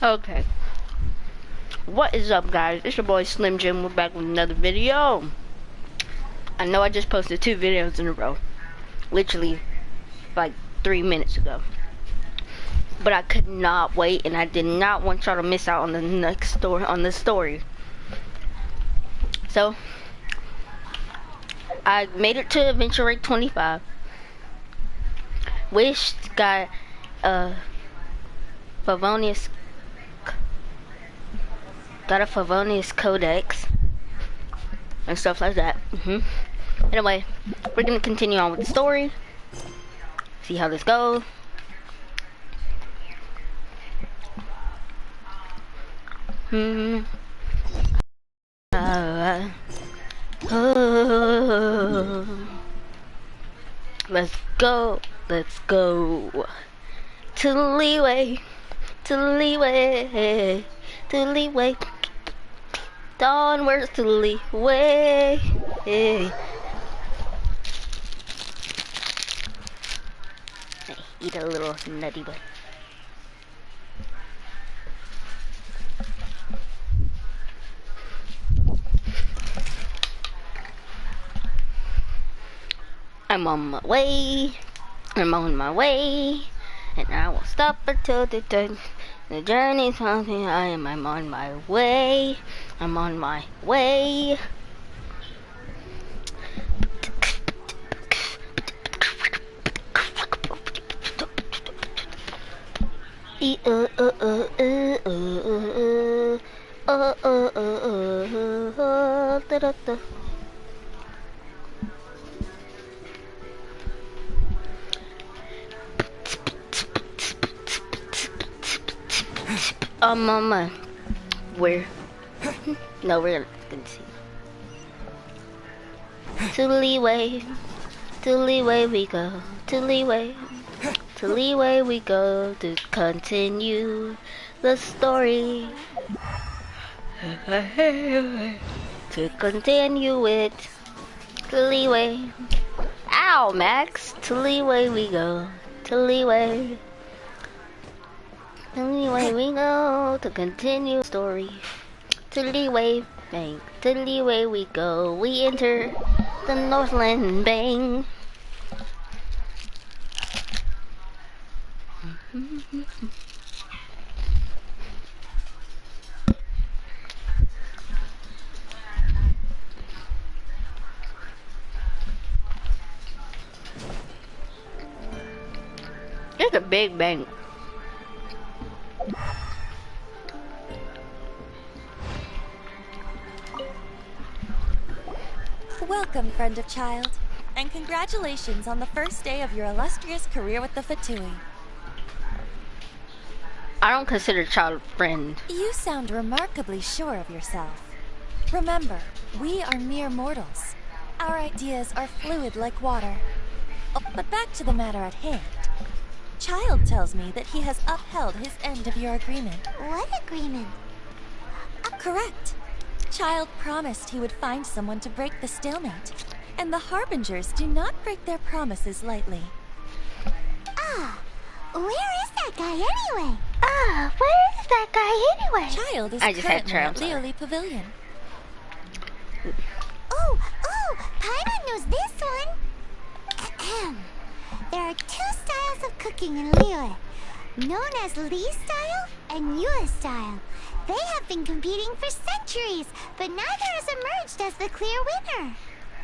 Okay. What is up, guys? It's your boy Slim Jim. We're back with another video. I know I just posted 2 videos in a row. Literally, like 3 minutes ago. But I could not wait, and I did not want y'all to miss out on the next story, on the story. So, I made it to adventure rate 25. Wish got Favonius, got a Favonius Codex and stuff like that. Anyway, we're gonna continue on with the story. See how this goes. Let's go to Liyue, to Liyue, to Liyue, onwards to Liyue. Eat a little nutty boy. I'm on my way, and I won't stop until the journey's something. I'm on my way, I'm on my way. Mama, where? No, we're gonna see. To Liyue, to Liyue we go, to Liyue, to Liyue we go to continue the story. To continue it, to Liyue. Ow, Max! To Liyue we go, to Liyue. Anyway, we go to continue the story. To Liyue Bank, to Liyue we go. We enter the Northland Bank. It's a big bank. Welcome, friend of child, and congratulations on the first day of your illustrious career with the Fatui. I don't consider child friend. You sound remarkably sure of yourself. Remember, we are mere mortals. Our ideas are fluid like water. Oh, but back to the matter at hand. Child tells me that he has upheld his end of your agreement. What agreement? Correct. Child promised he would find someone to break the stalemate, and the Harbingers do not break their promises lightly. Where is that guy anyway? Where is that guy anyway? Child is I just had currently at trouble. Liyue Pavilion. Oh, Paimon knows this one. There are 2 styles of cooking in Liyue, known as Li style and Yue style. They have been competing for centuries, but neither has emerged as the clear winner.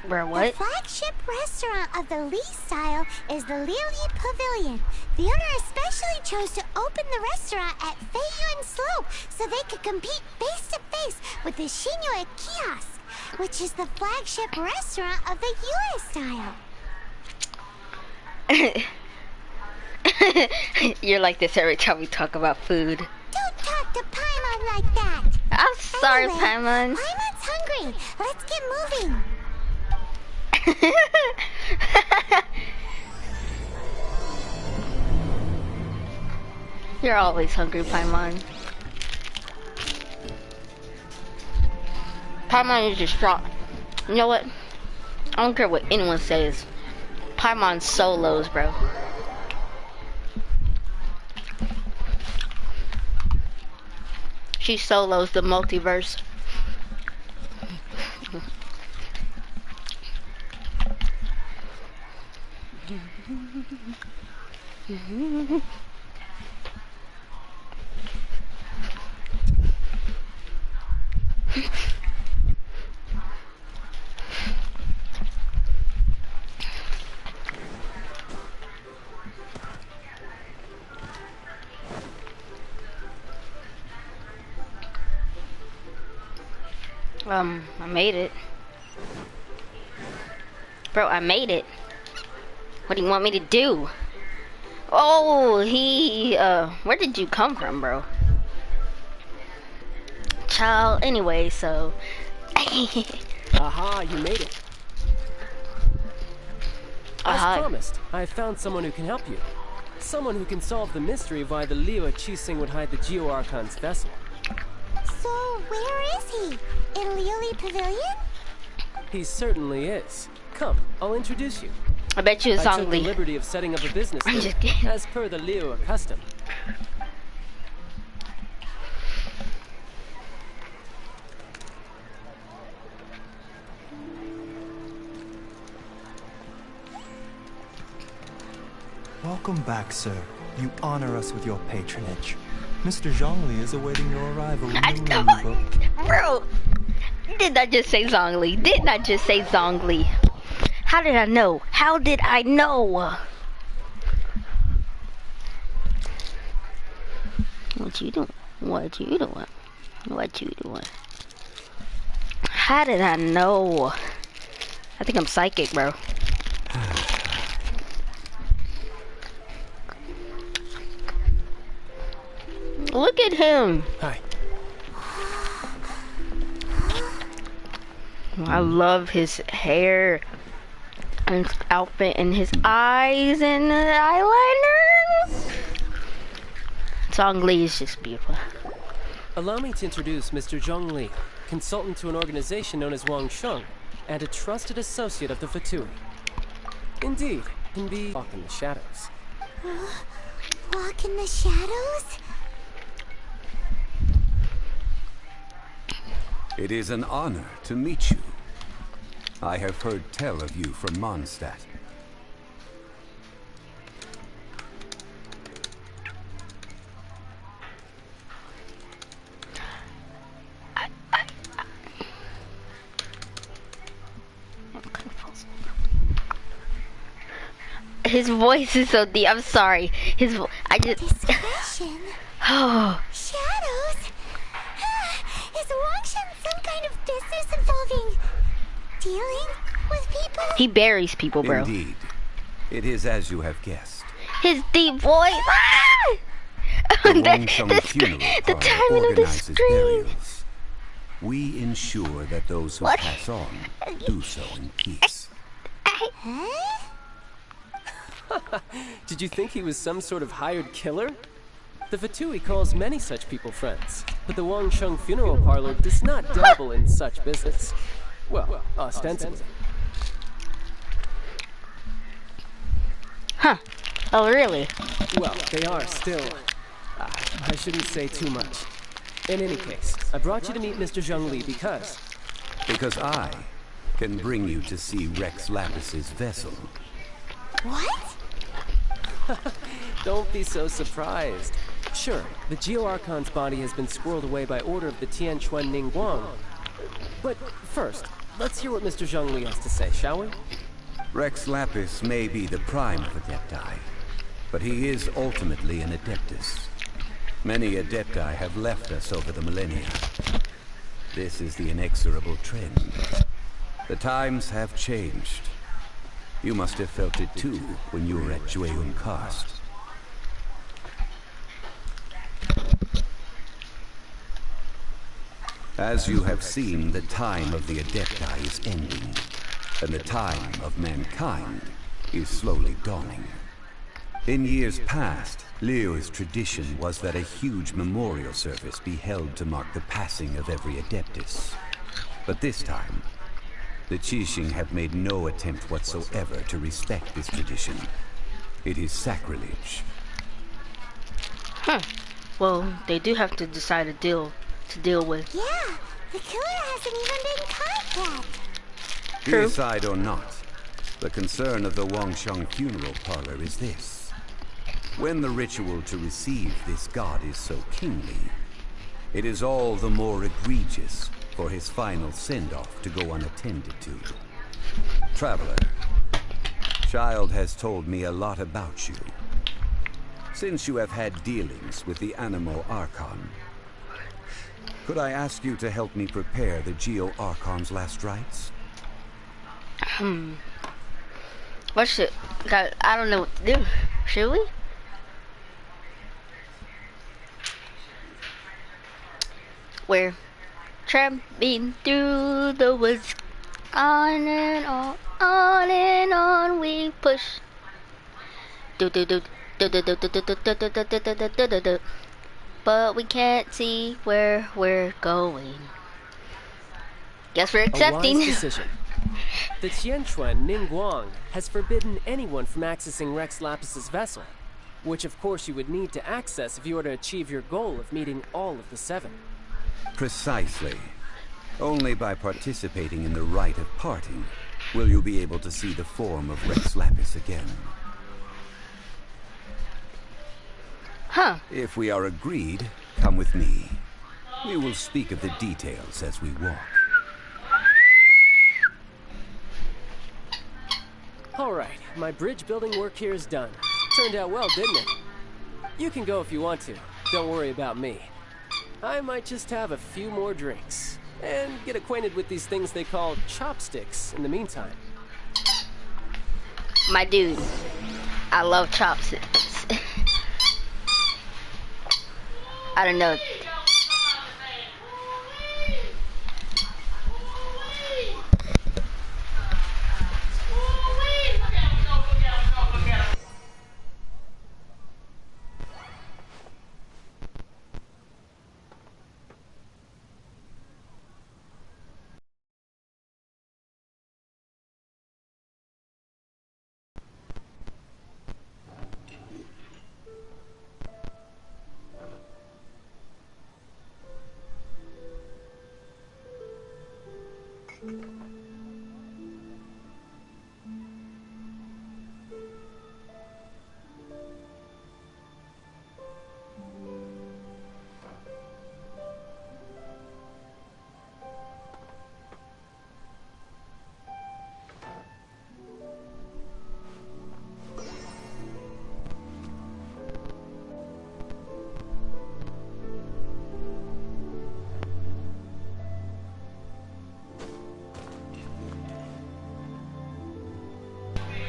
Bro, what? The flagship restaurant of the Li style is the Liyue Pavilion. The owner especially chose to open the restaurant at Feiyuan Slope so they could compete face to face with the Xinyue Kiosk, which is the flagship restaurant of the Yue style. You're like this every time we talk about food. Don't talk to Paimon like that. I'm sorry, Anyway, Paimon. Paimon's hungry. Let's get moving. You're always hungry, Paimon. Paimon is just strong. You know what? I don't care what anyone says. Paimon solos, bro. She solos the multiverse. I made it. Bro, I made it. What do you want me to do? Oh, where did you come from, bro? Child, anyway, so. Aha, you made it. As promised, I have found someone who can help you. Someone who can solve the mystery of why the Liyue Qixing would hide the Geo Archon's vessel. So, where is he? In Liyue Pavilion? He certainly is. Come, I'll introduce you. I bet you it's I took the Zhongli. liberty of setting up a business I'm there, just kidding. as per the Liyue custom. Welcome back, sir. You honor us with your patronage. Mr. Zhongli is awaiting your arrival in the room book. Bro, did not just say Zhongli. Did not just say Zhongli. How did I know? How did I know? What you doing? What you doing? What you doing? How did I know? I think I'm psychic, bro. Look at him. Hi. I love his hair and his outfit and his eyes and the eyeliner. Zhongli is just beautiful. Allow me to introduce Mr. Zhongli, consultant to an organization known as Wang Sheng, and a trusted associate of the Fatui. Indeed, can be walk in the shadows. Walk in the shadows? It is an honor to meet you. I have heard tell of you from Mondstadt. His voice is so deep. I'm sorry. I just. Discretion? Oh. Shadows? Is Wang Shen some kind of business involving dealing with people? He buries people, bro. Indeed. It is as you have guessed. His deep voice. Ah! The Wang Sheng the funeral the parlor timing of the organizes scream. burials. We ensure that those who What? pass on do so in peace. Huh? Did you think he was some sort of hired killer? The Fatui calls many such people friends, but the Wang Sheng funeral parlor does not dabble in such business. Well, ostensibly. Huh. Oh, really? Well, they are still. I shouldn't say too much. In any case, I brought you to meet Mr. Zhongli because... Because I can bring you to see Rex Lapis's vessel. What? Don't be so surprised. Sure, the Geo Archon's body has been squirreled away by order of the Tianquan Ningguang. But first, let's hear what Mr. Zhongli has to say, shall we? Rex Lapis may be the prime of Adepti, but he is ultimately an Adeptus. Many Adepti have left us over the millennia. This is the inexorable trend. The times have changed. You must have felt it too when you were at Jueyun Karst. As you have seen, the time of the Adepti is ending, and the time of mankind is slowly dawning. In years past, Liyue's tradition was that a huge memorial service be held to mark the passing of every Adeptus. But this time, the Qixing have made no attempt whatsoever to respect this tradition. It is sacrilege. Huh. Well, they do have to decide a deal to deal with. Yeah, the killer hasn't even been caught yet. True. Deicide or not, the concern of the Wangsheng funeral parlor is this. When the ritual to receive this god is so kingly, it is all the more egregious for his final send-off to go unattended to. Traveler, Child has told me a lot about you. Since you have had dealings with the Geo Archon, could I ask you to help me prepare the Geo Archon's last rites? What's it? I don't know what to do. Should we? We're tramping through the woods, on and on we push. Do do do do do do do do do do do do do do do do do. But we can't see where we're going. Guess we're A accepting. wise decision. The Tianquan Ningguang has forbidden anyone from accessing Rex Lapis's vessel, which of course you would need to access if you were to achieve your goal of meeting all of the 7. Precisely. Only by participating in the rite of parting will you be able to see the form of Rex Lapis again. Huh. If we are agreed, come with me. We will speak of the details as we walk. Alright, my bridge building work here is done. Turned out well, didn't it? You can go if you want to. Don't worry about me. I might just have a few more drinks. And get acquainted with these things they call chopsticks in the meantime. My dude, I love chopsticks. I don't know.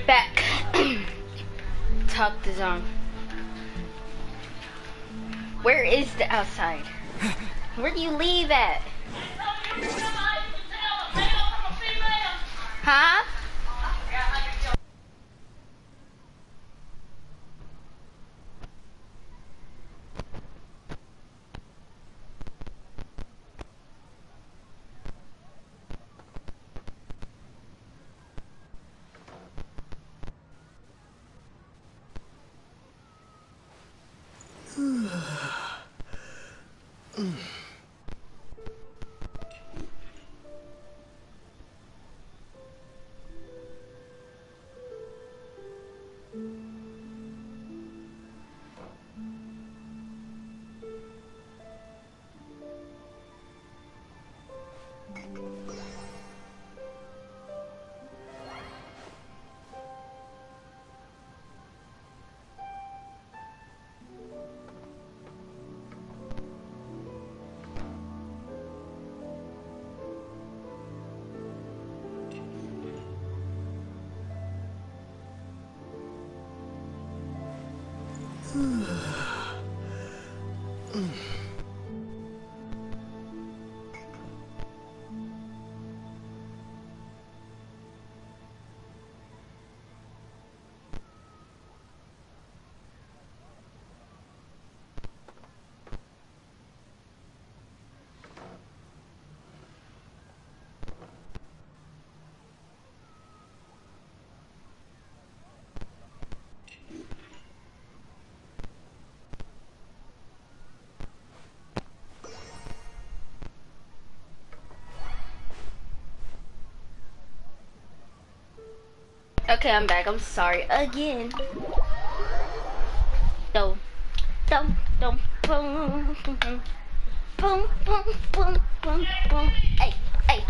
Back. Talk to Zong. Where is the outside? Where do you leave at? Huh? Okay, I'm back. I'm sorry again. Dum, dum, dum, boom, boom, boom, boom, boom, boom, boom, boom. Hey, hey.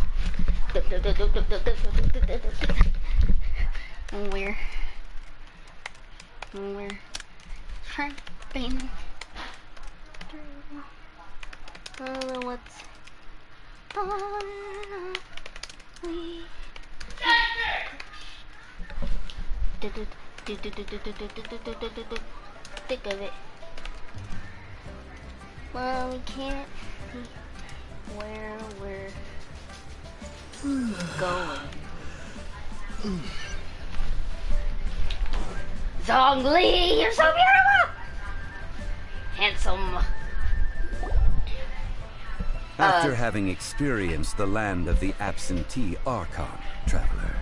Dum, dum, dum, dum, dum, dum, dum, dum, dum, dum, dum. Where? Trapping through all what's on we. Think of it. Well, we can't see where we're going. Zhongli, you're so beautiful! Handsome. After having experienced the land of the absentee Archon, traveler,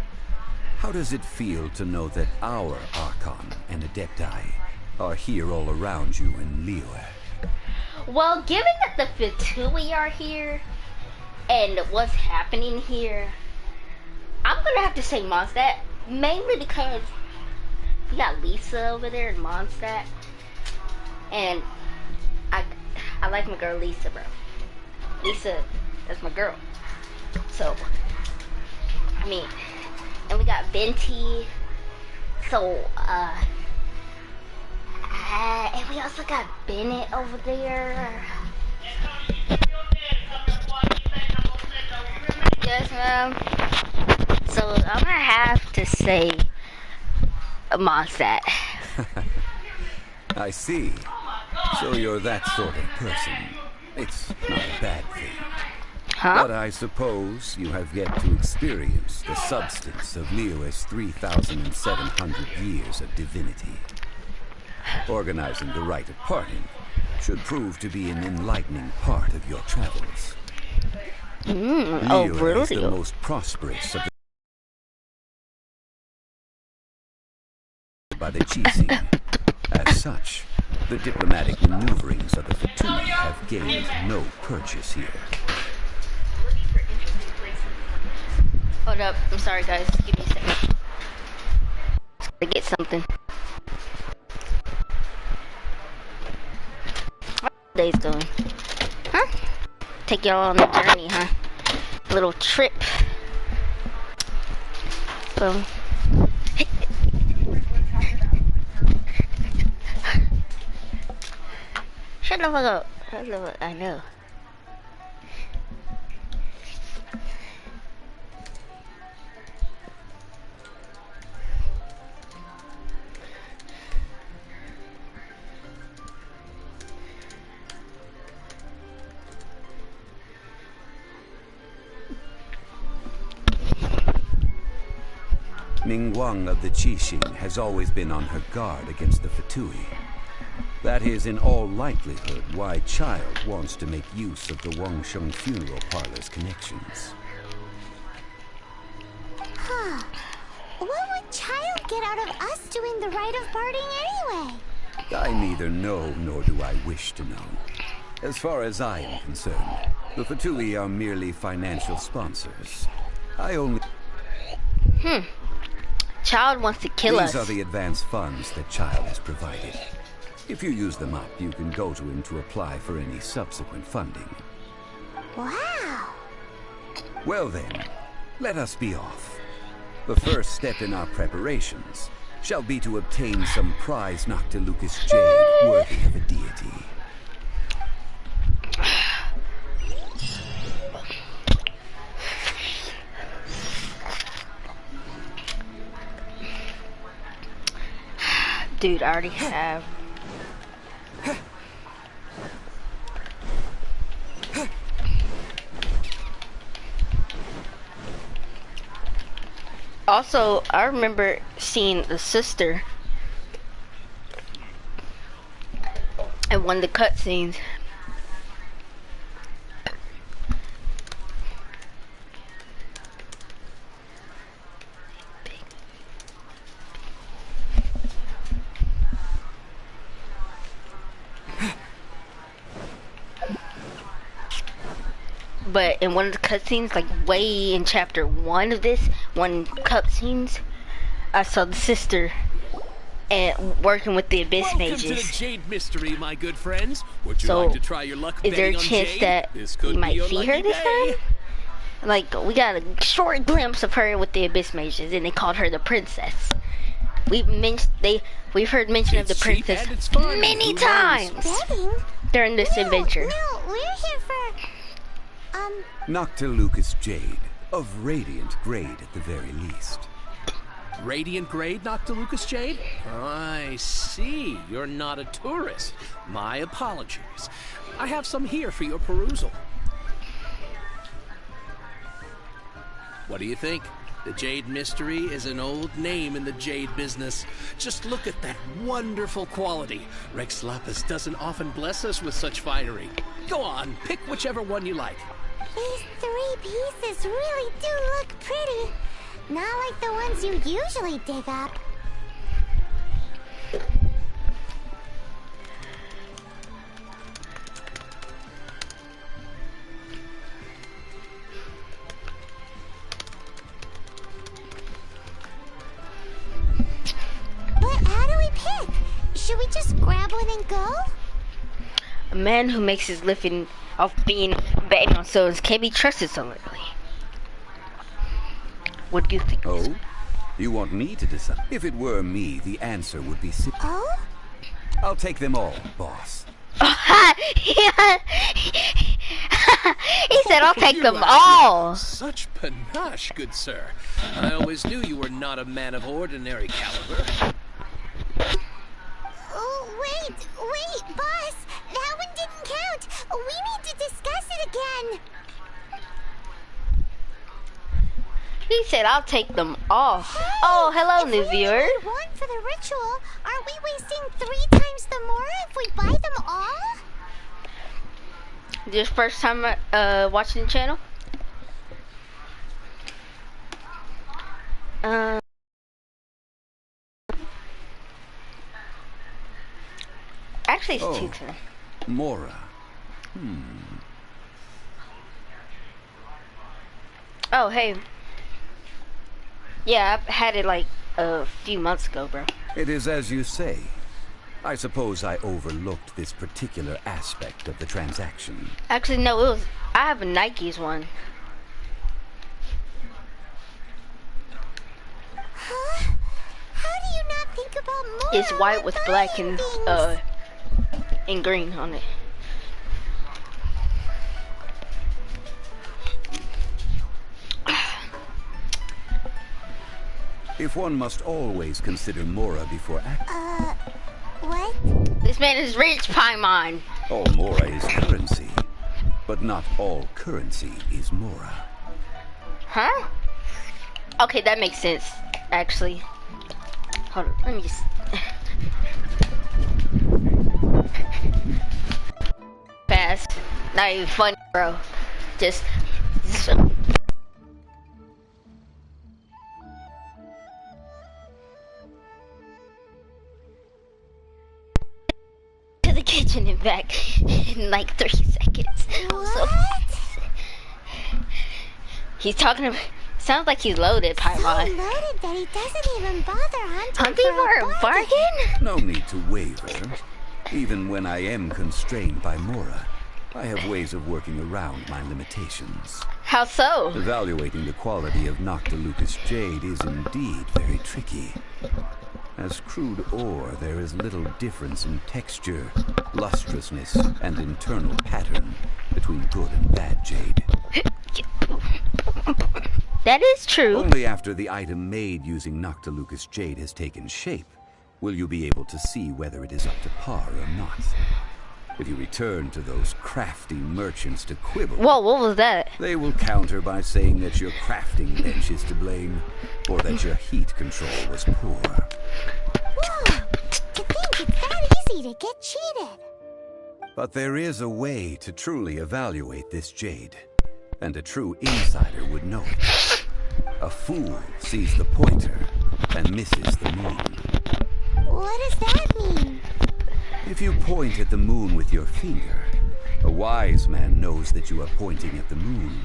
how does it feel to know that our Archon and Adepti are here all around you in Liyue? Well, given that the Fatui are here, and what's happening here, I'm gonna have to say Mondstadt, mainly because you got Lisa over there in Mondstadt, and I like my girl Lisa, bro. Lisa, that's my girl. So, I mean, and we got Venti, so, and we also got Bennett over there. Yes, ma'am. So I'm gonna have to say Mondstadt. I see. So you're that sort of person. It's not a bad thing. Huh? But I suppose you have yet to experience the substance of Liyue's 3,700 years of divinity. Organizing the rite of parting should prove to be an enlightening part of your travels. Oh, Liyue really? is the most prosperous of by the Qixing. As such, the diplomatic maneuverings of the Fatui have gained no purchase here. Hold up. I'm sorry, guys. Give me a second. To get something. How the day's going? Huh? Take y'all on a journey, huh? Little trip. So. Shut the fuck up. Shut the fuck. I know. Ningguang of the Qixing has always been on her guard against the Fatui. That is in all likelihood why Child wants to make use of the Wangsheng funeral parlor's connections. Huh. What would Child get out of us doing the rite of parting anyway? I neither know nor do I wish to know. As far as I am concerned, the Fatui are merely financial sponsors. I only... Child wants to kill us. These are the advance funds that Child has provided. If you use them up, you can go to him to apply for any subsequent funding. Wow. Well then, let us be off. The first step in our preparations shall be to obtain some prize Noctilucous jade worthy of a deity. Dude, I already have. Also, I remember seeing the sister in one of the cutscenes. But in one of the cutscenes, like way in chapter 1 of this, one cutscenes, I saw the sister and working with the abyss Welcome mages. to the Jade Mystery, my good friends. Would you So, like to try your luck is there a betting on chance Jade? that This we could might be your see lucky her this day. time? Like, we got a short glimpse of her with the abyss mages, and they called her the princess. We've heard mention of the It's cheap princess and it's fun. many Who knows? times Betting? during this adventure. No, we're here for... Noctilucous Jade, of radiant grade at the very least. Radiant grade, Noctilucous Jade? I see. You're not a tourist. My apologies. I have some here for your perusal. What do you think? The Jade Mystery is an old name in the jade business. Just look at that wonderful quality. Rex Lapis doesn't often bless us with such finery. Go on, pick whichever one you like. These 3 pieces really do look pretty. Not like the ones you usually dig up. But how do we pick? Should we just grab one and go? A man who makes his living off betting on stones can't be trusted so lightly. What do you think? Oh? You want me to decide? If it were me, the answer would be simple. Oh? I'll take them all, boss. He said, "I'll take You them actually all." have Such panache, good sir. I always knew you were not a man of ordinary caliber. Oh, wait, boss. That one didn't count. We need to discuss it again. He said, "I'll take them all." Oh, hello, If new we viewer. only need one for the ritual, aren't we wasting 3 times the mora if we buy them all? This first time watching the channel? Actually, it's 2 times. Mora. Oh, hey. Yeah, I had it like a few months ago, bro. It is as you say. I suppose I overlooked this particular aspect of the transaction. Actually, no, it was. I have a Nike's one. Huh? How do you not think about more? It's white with black and green on it. If one must always consider Mora before acting. What? This man is rich, Paimon. All Mora is currency, but not all currency is Mora. Huh? Okay, that makes sense, actually. Hold on, let me just... Fast. Not even funny, bro. Just... to the kitchen and back in like 3 seconds. What? He's talking about... Sounds like he's loaded, So Paimon. loaded that he doesn't even bother hunting Hunting for a bargain? No need to waver. Even when I am constrained by Mora, I have ways of working around my limitations. How so? Evaluating the quality of Noctilucous Jade is indeed very tricky. As crude ore, there is little difference in texture, lustrousness, and internal pattern between good and bad jade. That is true. Only after the item made using Noctilucous Jade has taken shape will you be able to see whether it is up to par or not. If you return to those crafty merchants to quibble, Whoa, what was that? they will counter by saying that your crafting bench is to blame, or that your heat control was poor. Whoa! To think it's that easy to get cheated. But there is a way to truly evaluate this jade, and a true insider would know it. A fool sees the pointer and misses the moon. What does that mean? If you point at the moon with your finger, a wise man knows that you are pointing at the moon,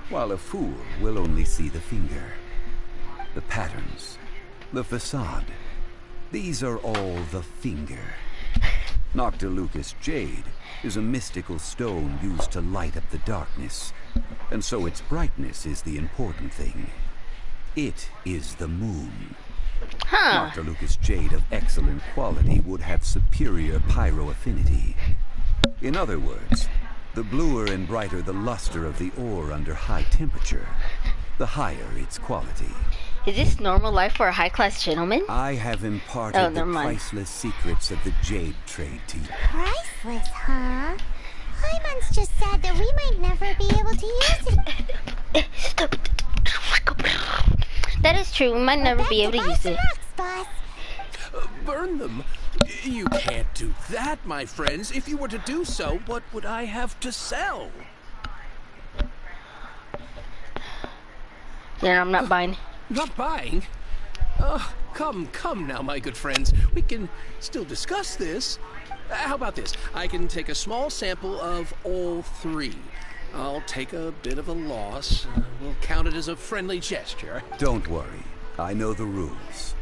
while a fool will only see the finger. The patterns, the facade. These are all the finger. Noctilucous jade is a mystical stone used to light up the darkness, and so its brightness is the important thing. It is the moon. Huh. Noctilucous jade of excellent quality would have superior pyro affinity. In other words, the bluer and brighter the luster of the ore under high temperature, the higher its quality. Is this normal life for a high-class gentleman? I have imparted the priceless secrets of the jade trade to you. Priceless, huh? Paimon's just sad that we might never be able to use it. That is true. We might never be able to use it. Boss. Burn them? You can't do that, my friends. If you were to do so, what would I have to sell? Yeah, I'm not buying. Not buying? Come now, my good friends. We can still discuss this. How about this? I can take a small sample of all three. I'll take a bit of a loss. We'll count it as a friendly gesture. Don't worry. I know the rules.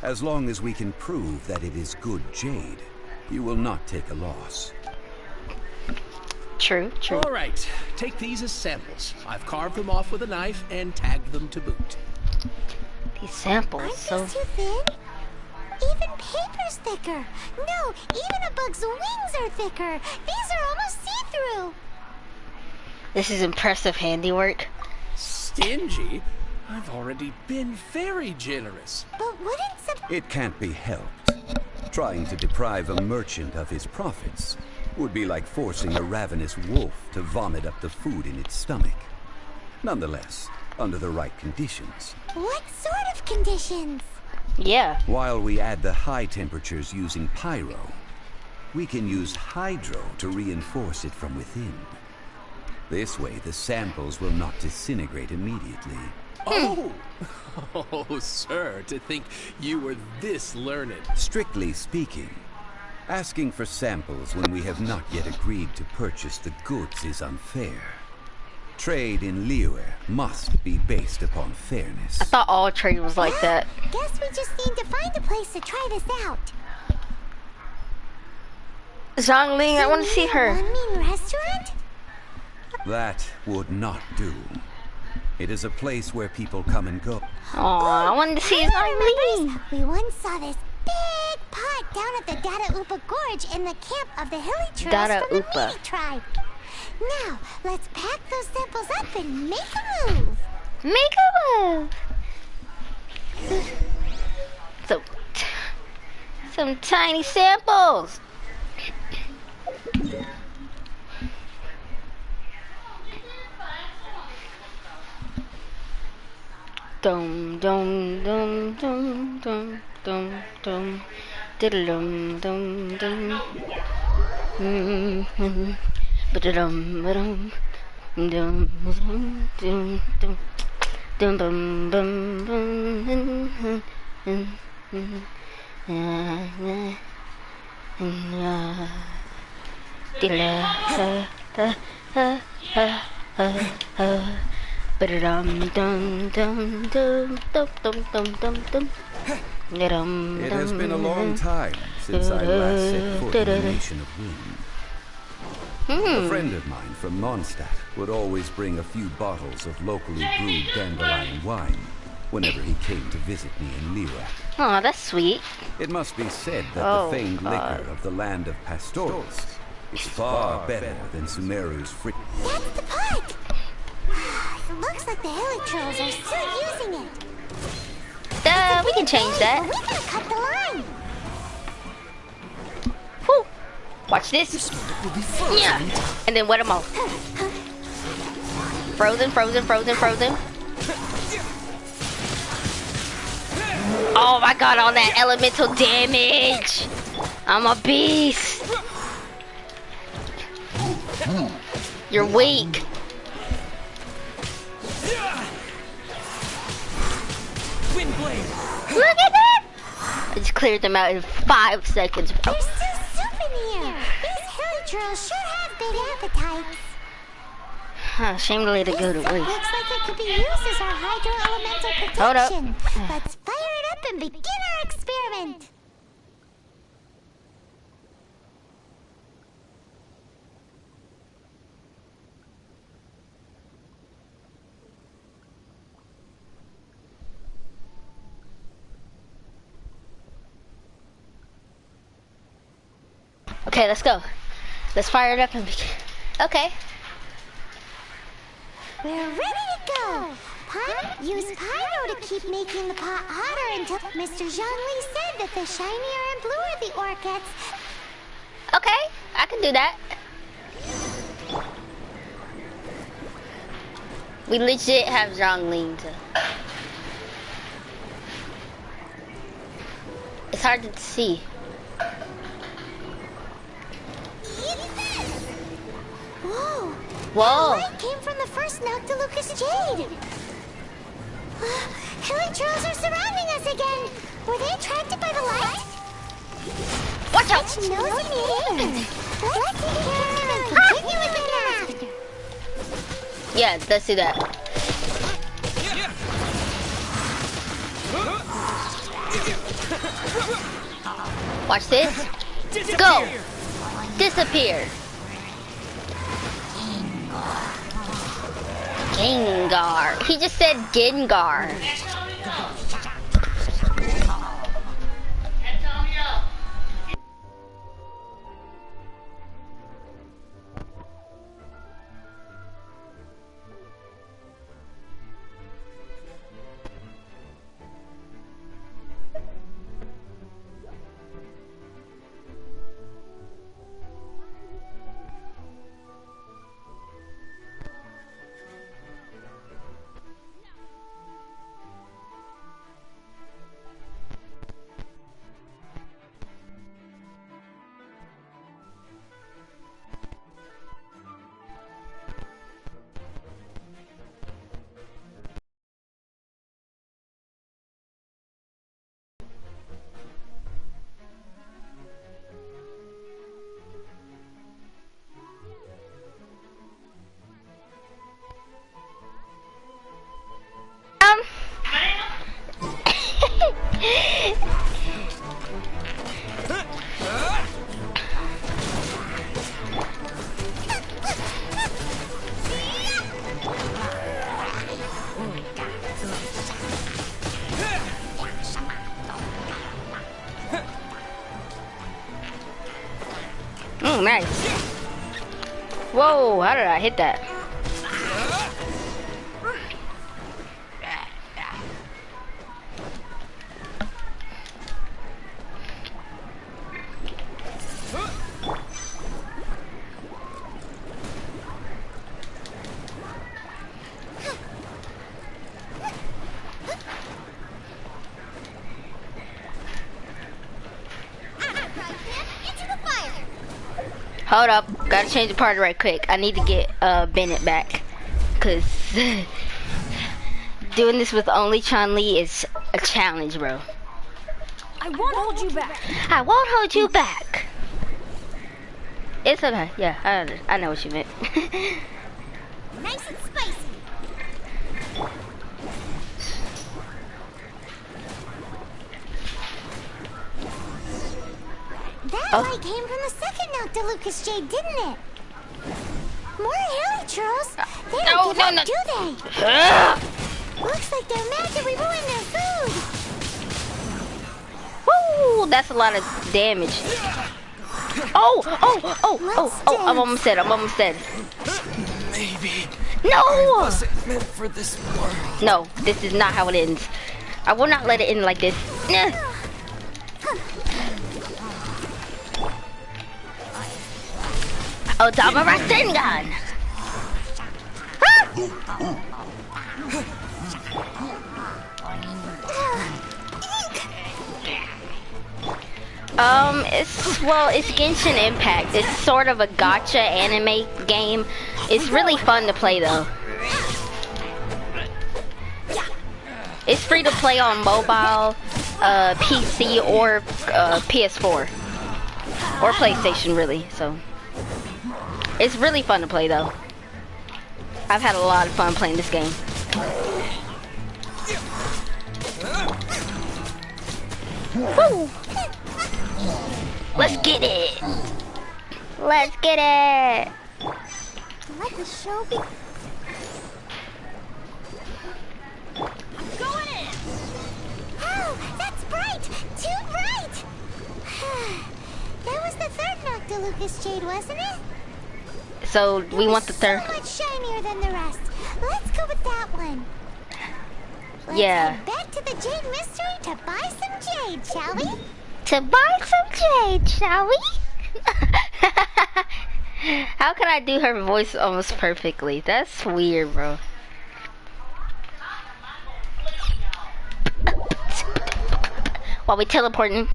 As long as we can prove that it is good jade, you will not take a loss. True. All right. Take these as samples. I've carved them off with a knife and tagged them to boot. These samples, Aren't these too thin? Even paper's thicker. No, even a bug's wings are thicker. These are almost see-through. This is impressive handiwork. Stingy? I've already been very generous. But wouldn't some... It can't be helped. Trying to deprive a merchant of his profits would be like forcing a ravenous wolf to vomit up the food in its stomach. Nonetheless, under the right conditions. What sort of conditions? Yeah. While we add the high temperatures using pyro, we can use hydro to reinforce it from within. This way, the samples will not disintegrate immediately. Oh, sir, to think you were this learned. Strictly speaking, asking for samples when we have not yet agreed to purchase the goods is unfair. Trade in Liyue must be based upon fairness. I thought all trade was like that. Guess we just need to find a place to try this out. Zhongling, I want to see her. One mean restaurant? That would not do. It is a place where people come and go. Aw, I wanted to see Zhongling. We once saw this big pot down at the Dada Upa Gorge in the camp of the hilly trolls Dada from the Upa. Midi tribe. Now, let's pack those samples up and make a move. Make a move. Some tiny samples. Dum dum dum dum dum dum dum diddle-dum dum dum ba-da-dum ba-dum dum dum dum dum dum bum bum bum Ba-da-dum dum dum dum dum dum dum dum dum. It has been a long time since I last set foot in the nation of wind. A friend of mine from Mondstadt would always bring a few bottles of locally brewed dandelion wine whenever he came to visit me in Liyue. Aw, that's sweet. It must be said that the famed liquor of the land of Pastores is far better than Sumeru's frick. That's the pot! It looks like the hilly trolls are still using it. We can change that. We gotta cut the line. Whew. Watch this. Yeah. And then wet them off. Frozen. Oh my god, all that elemental damage. I'm a beast. You're weak. Look at that! I just cleared them out in 5 seconds, bro. There's still soup in here. These hilly trolls sure have big appetites. Huh, shame to let it go to waste. Looks like it could be used as our hydro elemental protection. Hold up. Let's fire it up and begin our experiment. Okay, let's go. Let's fire it up and begin. Okay. We're ready to go. Use pyro to keep making the pot hotter until Mr. Zhongli said that the shinier and bluer the ore gets. Okay, I can do that. We legit have Zhongli to. It's hard to see. Whoa! Whoa! That light came from the first Noctilucous Jade. Helichurls are surrounding us again. Were they attracted by the light? Watch out! Nosy neighbor. Let's take care of them and continue with the after. Yeah, let's do that. Watch this. Go! Disappear. Gengar. He just said Gengar. Oh, nice. Whoa, how did I hit that? Hold up, gotta change the party right quick. I need to get Bennett back, cause doing this with only Chun-Li is a challenge, bro. I won't hold you back. I won't hold you back. It's okay. Yeah, I know what you meant. Nice and spicy. That light came from the second Noctilucous Jade, didn't it? More Helichurls. They don't give up, do they? Looks like they're mad that we ruined their food. Woo! That's a lot of damage. I'm almost dead. Maybe. No! Wasn't meant for this world. No, this is not how it ends. I will not let it end like this. Otama Rasengan! It's Genshin Impact. It's sort of a gacha anime game. It's really fun to play though. It's free to play on mobile, PC, or PS4, or PlayStation, really. So it's really fun to play though. I've had a lot of fun playing this game. Woo! Let's get it. Let's get it. Let the show be. Going in! Oh, that's bright! Too bright! That was the third Noctilucous jade, wasn't it? So we want the third. So much shinier than the rest. Let's go with that one. Let's Yeah. head back to the Jade Mystery to buy some jade, shall we? To buy some jade, shall we? How can I do her voice almost perfectly? That's weird, bro. While we teleporting.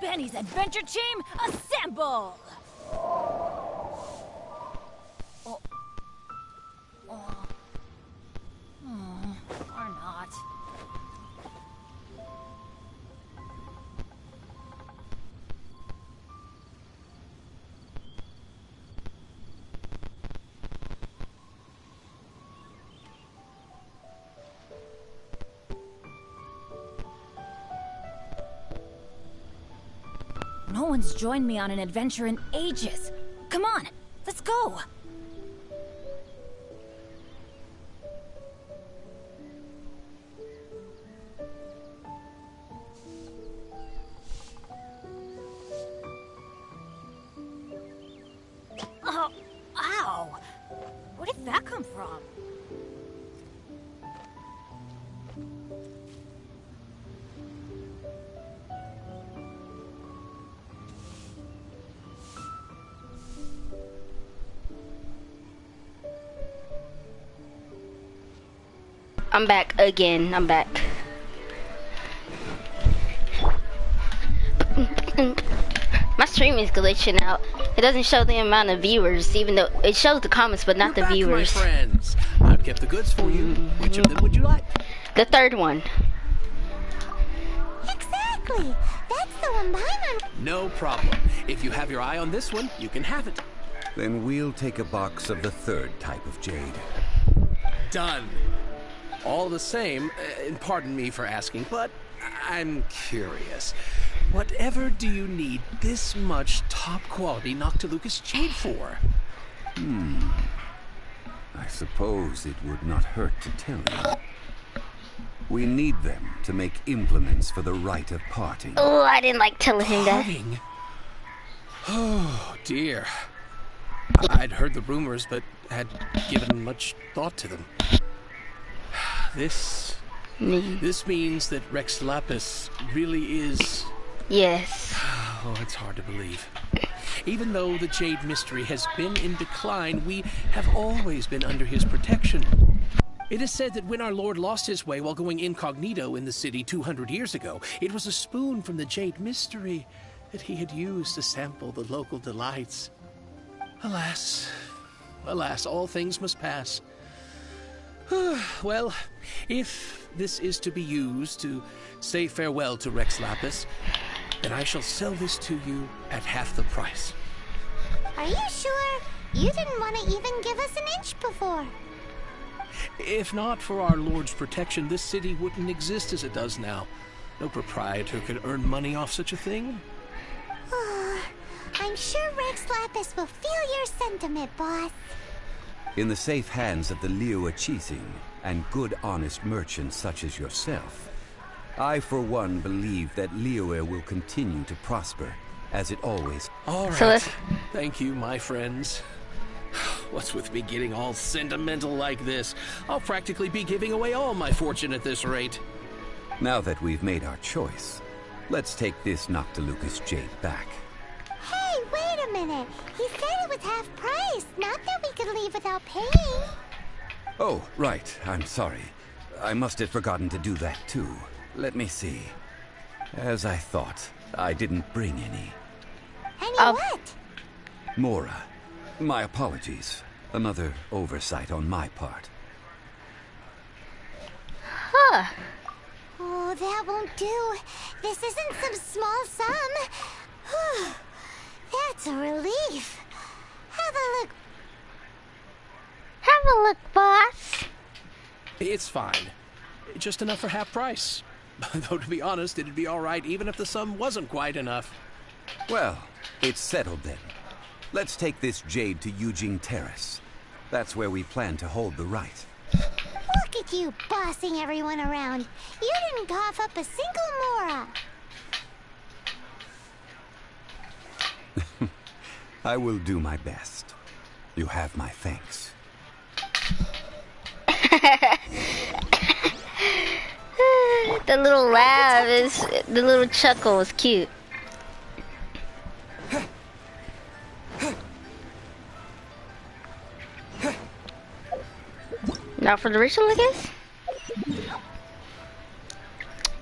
Benny's adventure team, assemble! Or not. No one's joined me on an adventure in ages. Come on, let's go! Oh, ow! Where did that come from? I'm back again. I'm back. My stream is glitching out. It doesn't show the amount of viewers, even though it shows the comments, but not You're the back, viewers. my friends. I've kept the goods for you. Which of them would you like? The third one. Exactly! That's the one behind on. No problem. If you have your eye on this one, you can have it. Then we'll take a box of the third type of jade. Done. All the same, and pardon me for asking, but I'm curious. Whatever do you need this much top-quality Noctilucous jade for? I suppose it would not hurt to tell you. We need them to make implements for the rite of parting. Oh, I didn't like telling him that. Parting? Oh, dear. I'd heard the rumors, but had given much thought to them. This means that Rex Lapis really is... Yes. Oh, it's hard to believe. Even though the Jade Mystery has been in decline, we have always been under his protection. It is said that when our Lord lost his way while going incognito in the city 200 years ago, it was a spoon from the Jade Mystery that he had used to sample the local delights. Alas, alas, all things must pass. Well, if this is to be used to say farewell to Rex Lapis, then I shall sell this to you at half the price. Are you sure? You didn't want to even give us an inch before. If not for our Lord's protection, this city wouldn't exist as it does now. No proprietor could earn money off such a thing. I'm sure Rex Lapis will feel your sentiment, boss. In the safe hands of the Liyue Chising and good honest merchants such as yourself, I for one believe that Liyue will continue to prosper, as it always. All So right. let's- Thank you, my friends. What's with me getting all sentimental like this? I'll practically be giving away all my fortune at this rate. Now that we've made our choice, let's take this Noctilucous jade back. Hey, wait a minute. He said it was half price, not that we could leave without paying. Oh, right. I'm sorry. I must have forgotten to do that too. Let me see. As I thought, I didn't bring any. Any what? Mora, my apologies. Another oversight on my part. Huh. Oh, that won't do. This isn't some small sum. Whew. That's a relief. Have a look. Have a look, boss. It's fine. Just enough for half price. Though, to be honest, it'd be all right even if the sum wasn't quite enough. Well, it's settled then. Let's take this jade to Yujing Terrace. That's where we plan to hold the rite. Look at you bossing everyone around. You didn't cough up a single mora. I will do my best. You have my thanks. The little laugh is, the little chuckle is cute. Now for the ritual, I guess?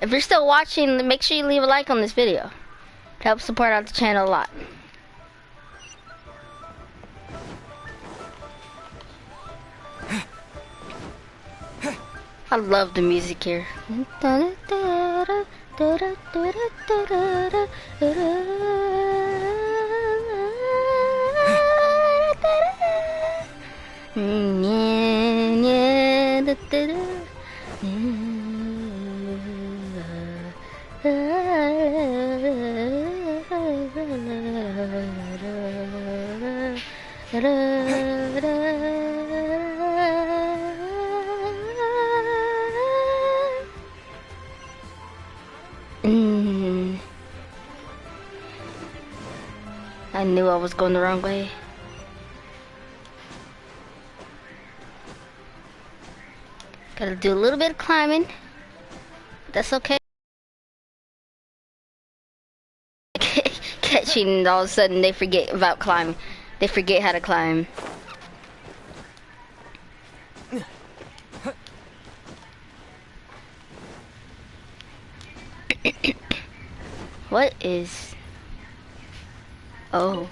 If you're still watching, make sure you leave a like on this video. It helps support out the channel a lot. I love the music here. I knew I was going the wrong way. Gotta do a little bit of climbing. That's okay. Catching, and all of a sudden they forget about climbing. They forget how to climb. What is... Oh.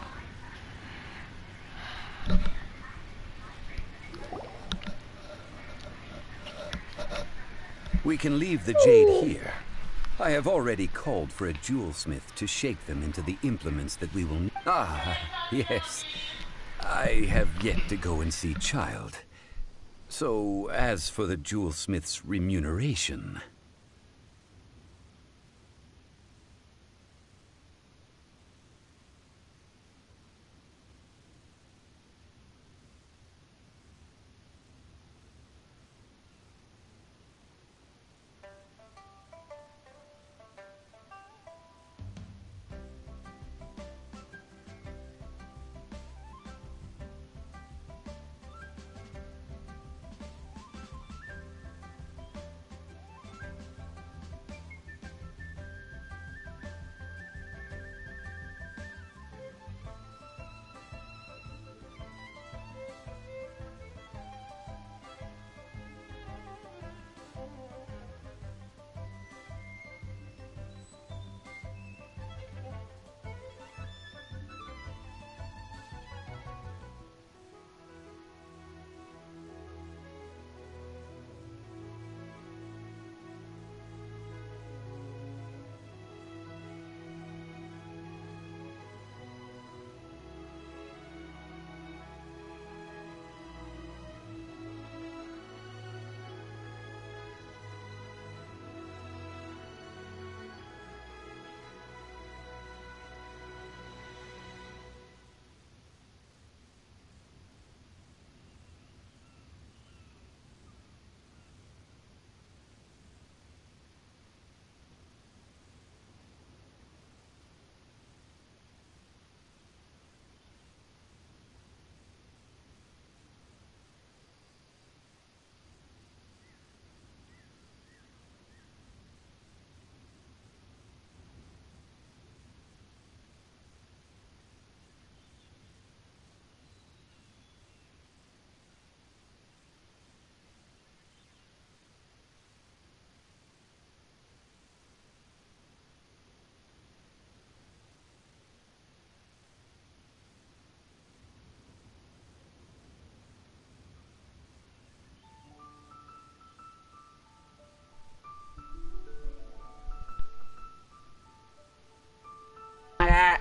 We can leave the jade here. I have already called for a jewelsmith to shape them into the implements that we will need. Ah, yes. I have yet to go and see Child. So, as for the jewelsmith's remuneration...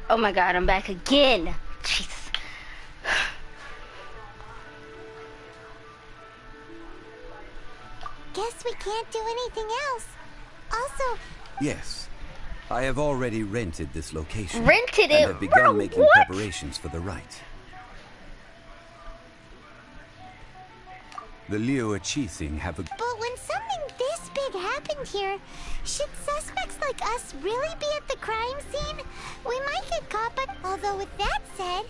Oh my god, I'm back again. Jesus. Guess we can't do anything else. Also, Yes. I have already rented this location. Rented and it? have begun Bro, making what? preparations for the rite. The Liyue Qixing have a... but when something this big happened here, should suspects like us really be at the crime scene? We might get caught, but although with that said,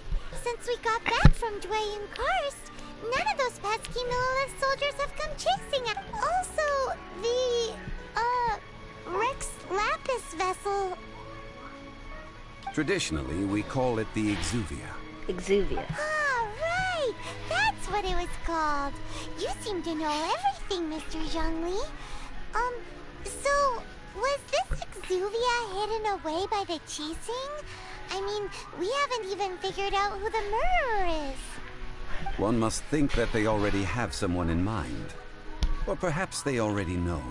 since we got back from Dwayne Karst, none of those pesky Millelith soldiers have come chasing us. Also, the, Rex Lapis vessel. Traditionally, we call it the Exuvia. Exuvia. Ah, right! That's what it was called. You seem to know everything, Mr. Zhongli. So, was this Exuvia hidden away by the Qixing? I mean, we haven't even figured out who the murderer is. One must think that they already have someone in mind. Or perhaps they already know.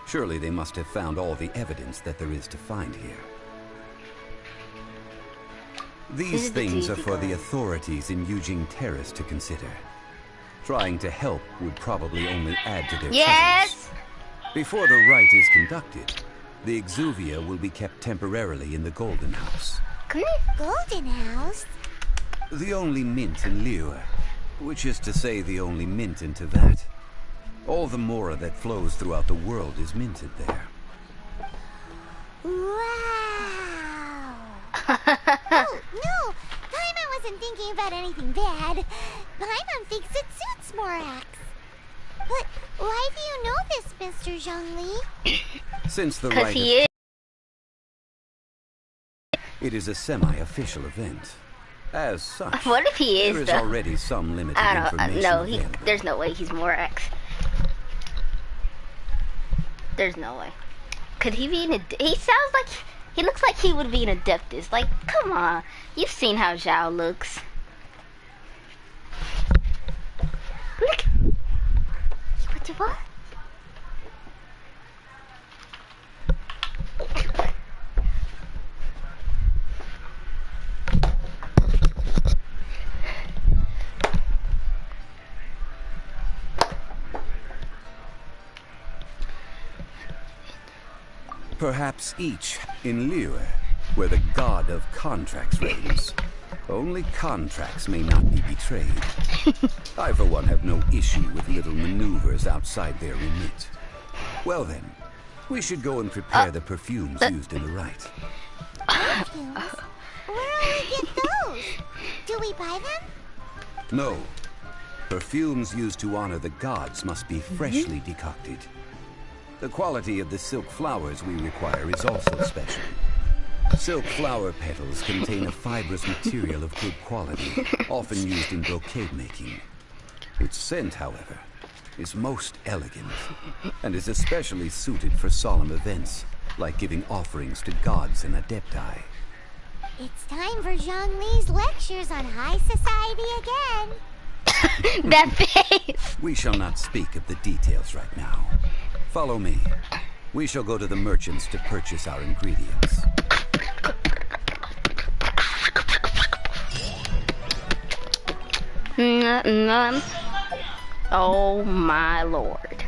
Surely they must have found all the evidence that there is to find here. These things are for the authorities in Yujing Terrace to consider. Trying to help would probably only add to their troubles. Yes! Before the rite is conducted, the Exuvia will be kept temporarily in the Golden House. Golden House? The only mint in Liyue, which is to say the only mint in Teyvat. All the mora that flows throughout the world is minted there. Wow! Oh, no! Paimon wasn't thinking about anything bad. Paimon thinks it suits Morax. But why do you know this, Mr. Zhongli? Since the Because rite he is. it is a semi-official event. As such, What if he is, there is though? already some limited I don't. information No, available. there's no way he's Morax. There's no way. Could he be an? He sounds like he looks like he would be an Adeptus. Like, come on, you've seen how Zhao looks. Look. What you want? Perhaps each in Liyue, where the god of contracts reigns. Only contracts may not be betrayed. I, for one, have no issue with little maneuvers outside their remit. Well then, we should go and prepare the perfumes used in the rite. Perfumes? Where will we get those? Do we buy them? No. Perfumes used to honor the gods must be freshly decocted. The quality of the silk flowers we require is also special. Silk flower petals contain a fibrous material of good quality, often used in brocade making. Its scent, however, is most elegant, and is especially suited for solemn events, like giving offerings to gods and adepti. It's time for Zhongli's lectures on high society again. That face. We shall not speak of the details right now. Follow me. We shall go to the merchants to purchase our ingredients. Oh my lord.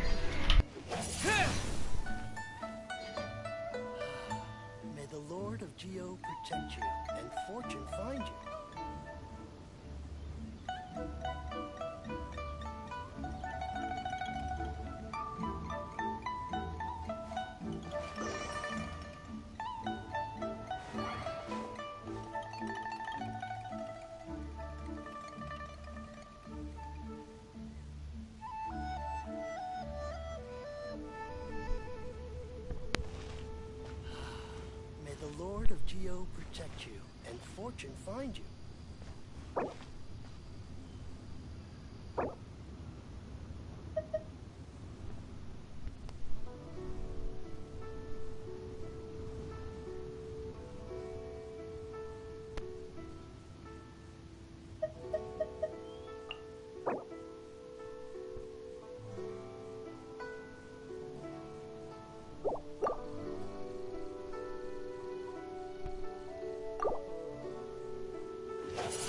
May the Lord of Geo protect you and fortune find you. May the Lord of Geo protect you and fortune find you.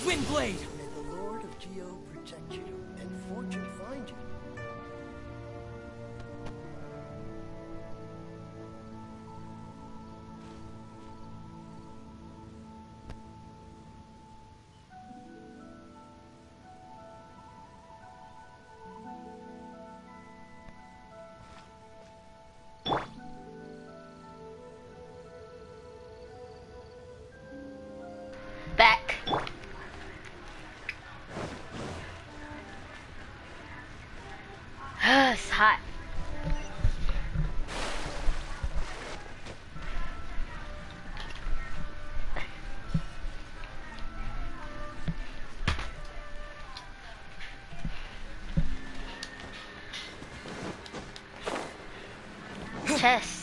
Windblade! May the Lord of Geo protect you and fortune find you. Back. It's hot. Chest.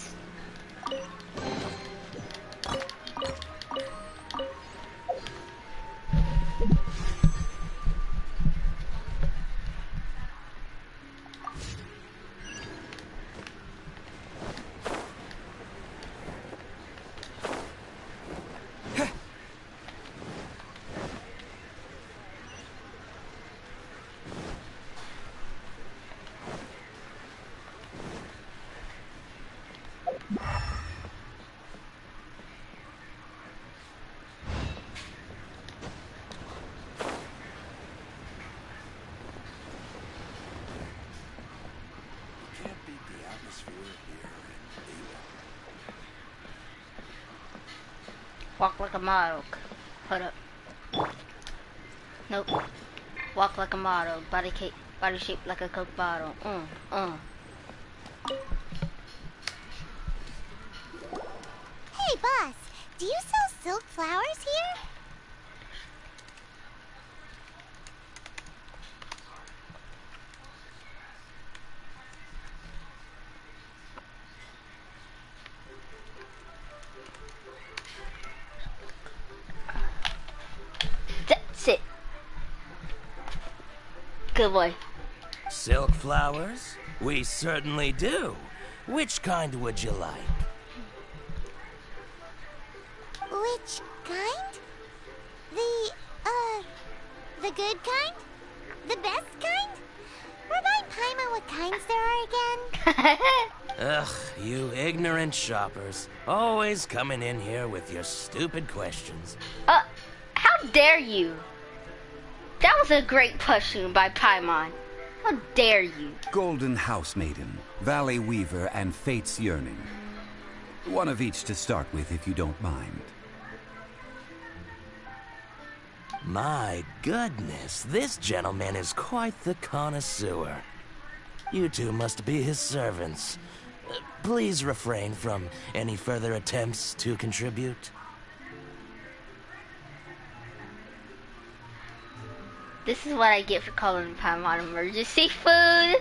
Can't beat the atmosphere here in Liyue. Walk like a model. Hold up. Nope. Walk like a model. Body shaped like a Coke bottle. Hey, boss, do you sell silk flowers here? That's it. Good boy. Silk flowers? We certainly do. Which kind would you like? Which kind? The good kind? The best kind? Remind Paimon what kinds there are again. Ugh, you ignorant shoppers. Always coming in here with your stupid questions. How dare you? That was a great pushing by Paimon. How dare you? Golden House Maiden, Valley Weaver, and Fate's Yearning. One of each to start with, if you don't mind. My goodness, this gentleman is quite the connoisseur. You two must be his servants. Please refrain from any further attempts to contribute. This is what I get for calling Paimon emergency food.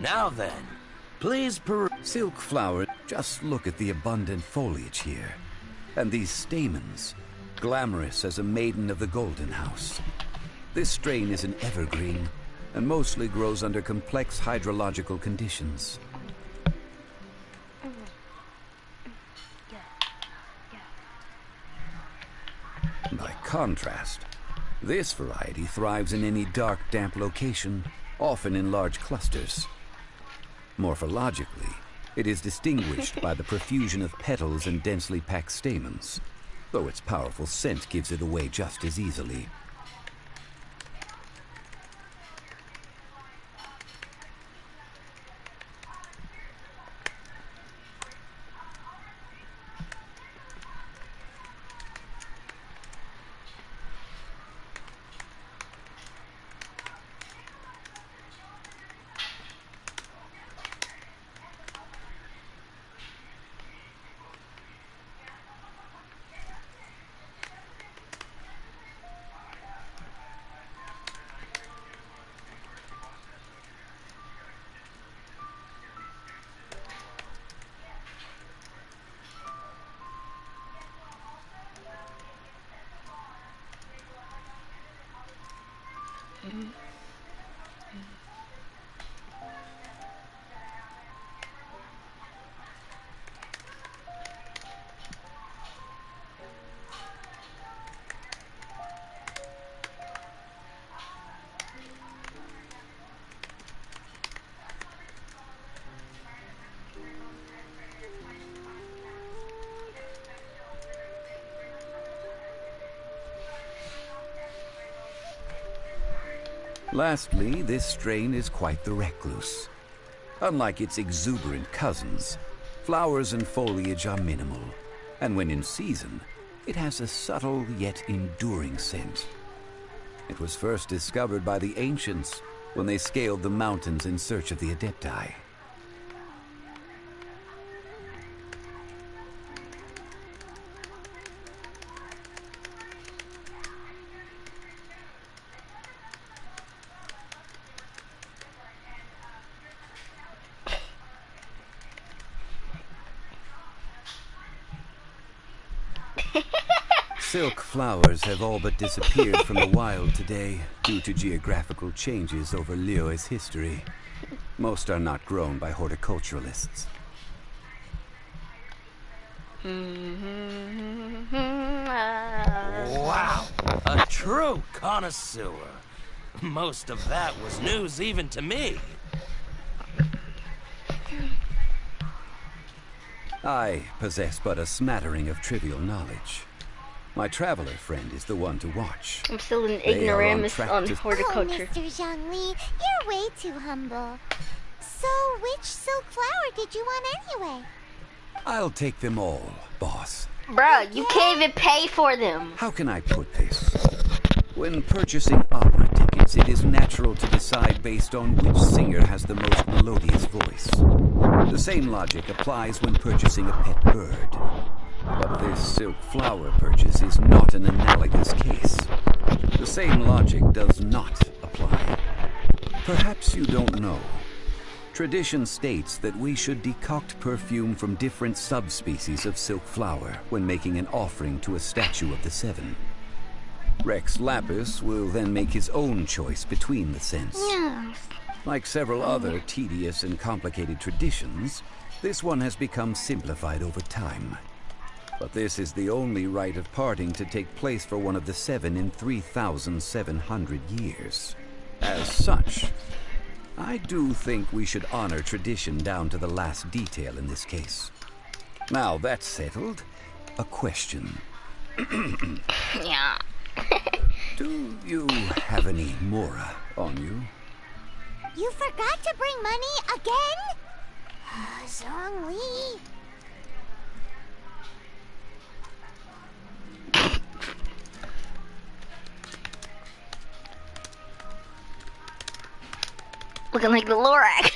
Now then, please Silk flower, just look at the abundant foliage here. And these stamens, glamorous as a maiden of the Golden House. This strain is an evergreen, and mostly grows under complex hydrological conditions. By contrast, this variety thrives in any dark, damp location, often in large clusters. Morphologically, it is distinguished by the profusion of petals and densely packed stamens, though its powerful scent gives it away just as easily. Lastly, this strain is quite the recluse. Unlike its exuberant cousins, flowers and foliage are minimal, and when in season, it has a subtle yet enduring scent. It was first discovered by the ancients when they scaled the mountains in search of the Adepti. Silk flowers have all but disappeared from the wild today due to geographical changes over Liyue's history. Most are not grown by horticulturalists. Wow, a true connoisseur. Most of that was news even to me. I possess but a smattering of trivial knowledge. My traveler friend is the one to watch. I'm still an They are on ignoramus track on to- horticulture. Oh, Mr. Zhongli, you're way too humble. So, which silk flower did you want anyway? I'll take them all, boss. Bruh, you can't even pay for them. How can I put this? When purchasing opera tickets, it is natural to decide based on which singer has the most melodious voice. The same logic applies when purchasing a pet bird. But this silk flower purchase is not an analogous case. The same logic does not apply. Perhaps you don't know. Tradition states that we should decoct perfume from different subspecies of silk flower when making an offering to a statue of the Seven. Rex Lapis will then make his own choice between the scents. Yes. Like several other tedious and complicated traditions, this one has become simplified over time. But this is the only rite of parting to take place for one of the Seven in 3,700 years. As such, I do think we should honor tradition down to the last detail in this case. Now that's settled, a question. Yeah. Do you have any Mora on you? You forgot to bring money again? Zhongli. Looking like the Lorax.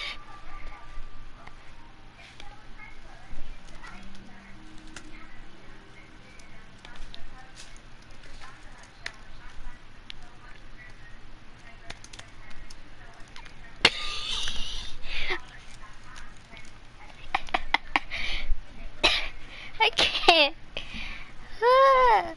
I can't. Ah.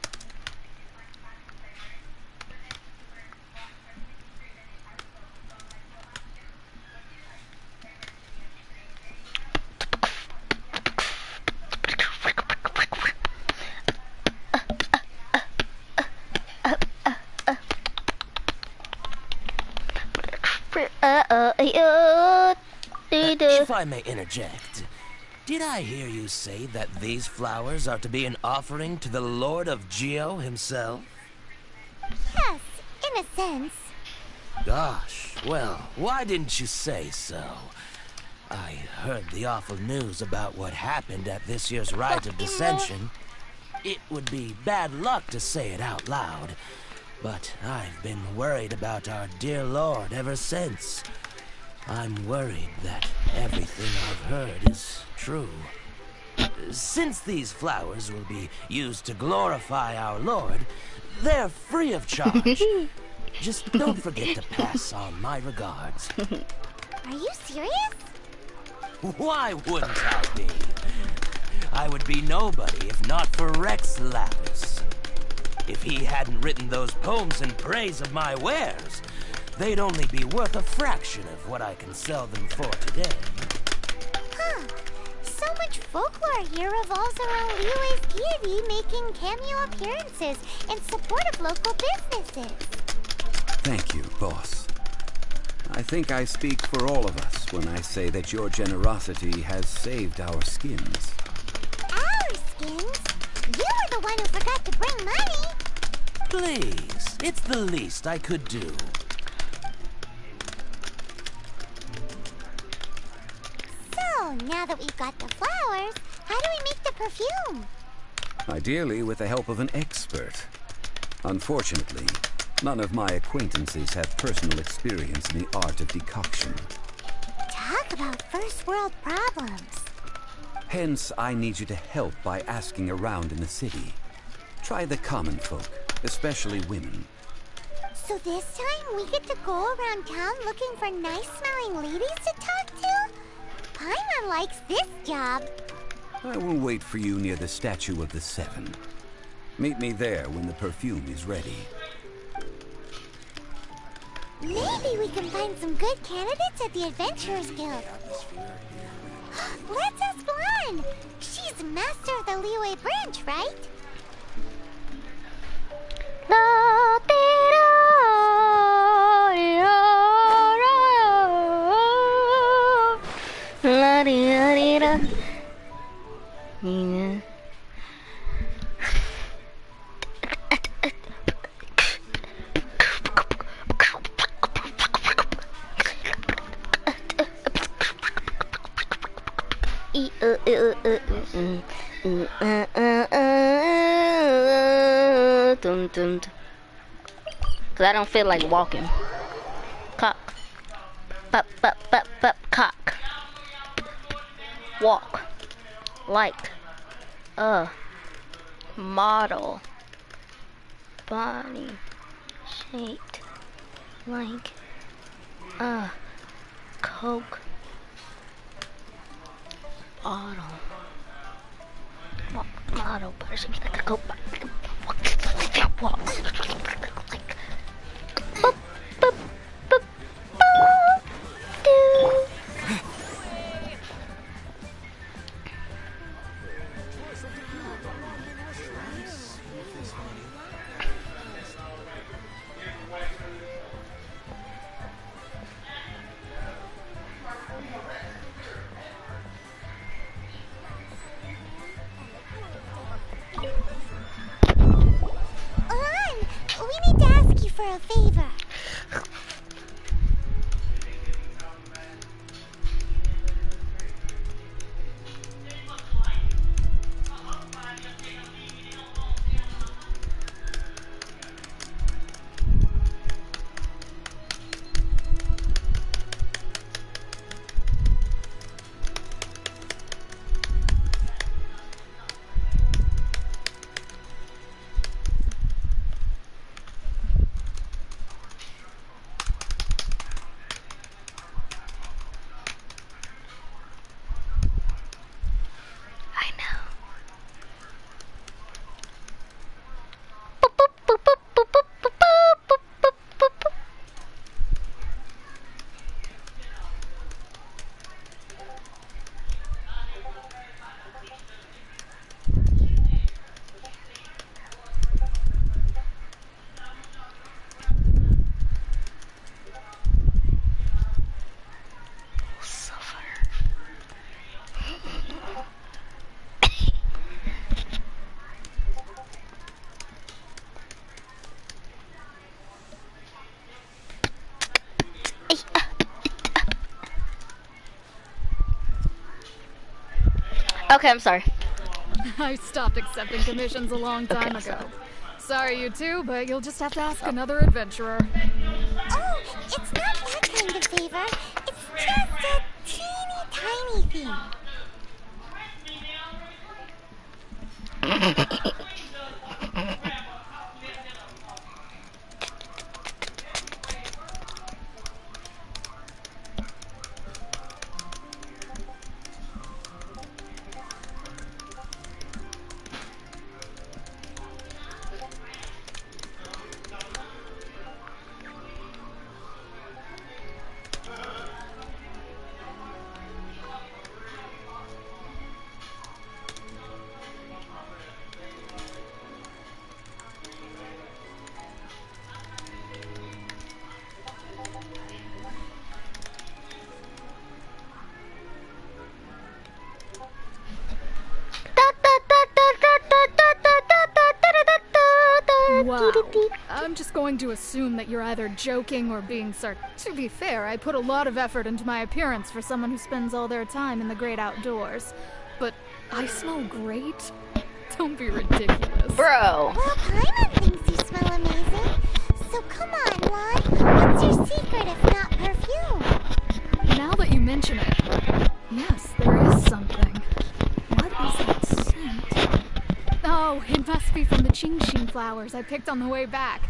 If I may interject, did I hear you say that these flowers are to be an offering to the Lord of Geo himself? Yes, in a sense. Gosh, well, why didn't you say so? I heard the awful news about what happened at this year's Rite of Dissension. It would be bad luck to say it out loud, but I've been worried about our dear Lord ever since. I'm worried that everything I've heard is true. Since these flowers will be used to glorify our Lord, they're free of charge. Just don't forget to pass on my regards. Are you serious? Why wouldn't I be? I would be nobody if not for Rex Lapis. If he hadn't written those poems in praise of my wares, they'd only be worth a fraction of what I can sell them for today. Huh. So much folklore here revolves around Liyue's deity making cameo appearances in support of local businesses. Thank you, boss. I think I speak for all of us when I say that your generosity has saved our skins. Our skins? You were the one who forgot to bring money. Please, it's the least I could do. now that we've got the flowers, how do we make the perfume? Ideally with the help of an expert. Unfortunately, none of my acquaintances have personal experience in the art of decoction. Talk about first world problems. Hence, I need you to help by asking around in the city. Try the common folk, especially women. So this time we get to go around town looking for nice-smelling ladies to talk to? Paimon likes this job. I will wait for you near the statue of the Seven. Meet me there when the perfume is ready. Maybe we can find some good candidates at the Adventurers Guild. Let's ask Lan. She's master of the Liyue branch, right? Cause I don't feel like walking. Cock. Cock. Walk. Like a model. Body shaped like a Coke bottle. Model person like a Coke bottle. Walk. Boop, boop, boop, boop, doo. We need to ask you for a favor. Okay, I'm sorry. I stopped accepting commissions a long time ago. Sorry, you two, but you'll just have to ask another adventurer. Oh, it's not that kind of favor. It's just a teeny tiny thing. I'm just going to assume that you're either joking or being To be fair, I put a lot of effort into my appearance for someone who spends all their time in the great outdoors. But I smell great? Don't be ridiculous. Bro. Well, Paimon thinks you smell amazing. So come on, Lon. What's your secret if not perfume? Now that you mention it, yes, there is something. What is that scent? Oh, it must be from the Qingxing flowers I picked on the way back.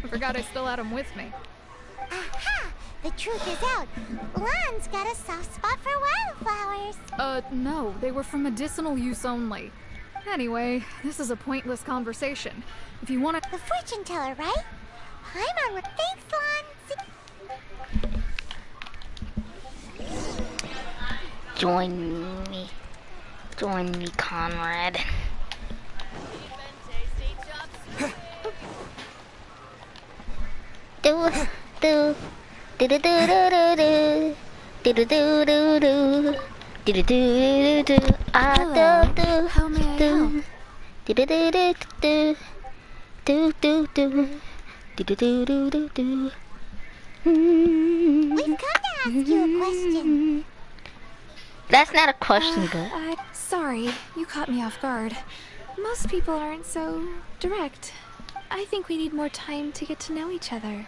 I forgot I still had them with me. Aha! The truth is out. Lon's got a soft spot for wildflowers. No, they were for medicinal use only. Anyway, this is a pointless conversation. If you want to... The fortune teller, right? Paimon with... Thanks, Lon. Join me. Join me, Conrad. do do do do do do do do do do do do do do do. Hello. How may I help? Do do do do do do do do do do do do do. We've come to ask you a question. That's not a question, but Sorry, you caught me off guard. Most people aren't so direct. I think we need more time to get to know each other.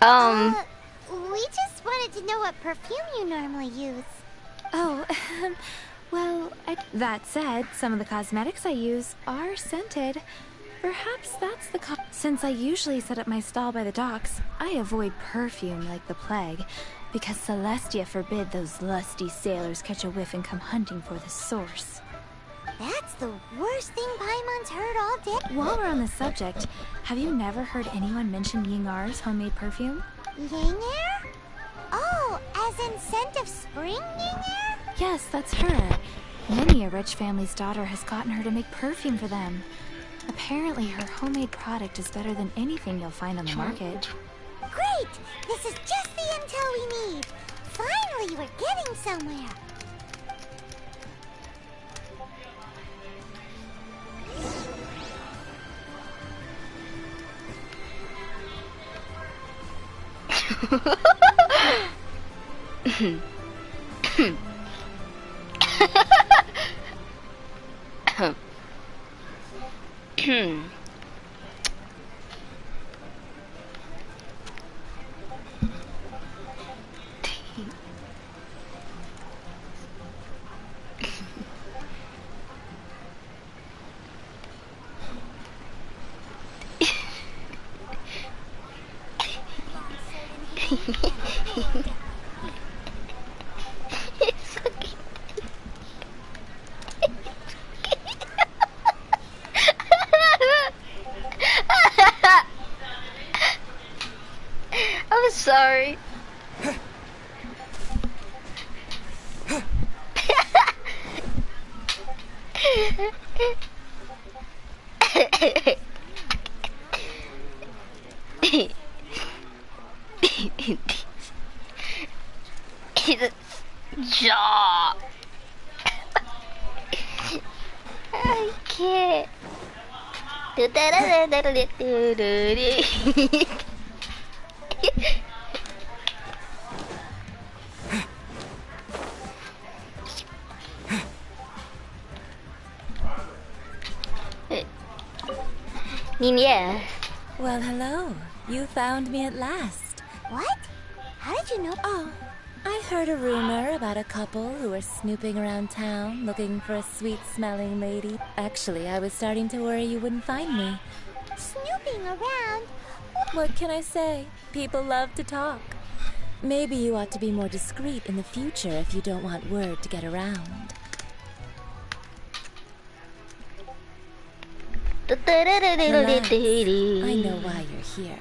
We just wanted to know what perfume you normally use. Oh, well, that said, some of the cosmetics I use are scented. Perhaps that's the Since I usually set up my stall by the docks, I avoid perfume like the plague, because Celestia forbid those lusty sailors catch a whiff and come hunting for the source. That's the worst thing Paimon's heard all day. While we're on the subject, have you never heard anyone mention Yingar's homemade perfume? Yingar? Oh, as in scent of spring Yingar? Yes, that's her. Many a rich family's daughter has gotten her to make perfume for them. Apparently, her homemade product is better than anything you'll find on the market. Great! This is just the intel we need. Finally, we're getting somewhere. I'm sorry. Jaw. I can't. Yeah. Well, hello. You found me at last. What? How did you know? Oh, I heard a rumor about a couple who were snooping around town looking for a sweet-smelling lady. Actually, I was starting to worry you wouldn't find me. Snooping around? What can I say? People love to talk. Maybe you ought to be more discreet in the future if you don't want word to get around. Relax. I know why you're here.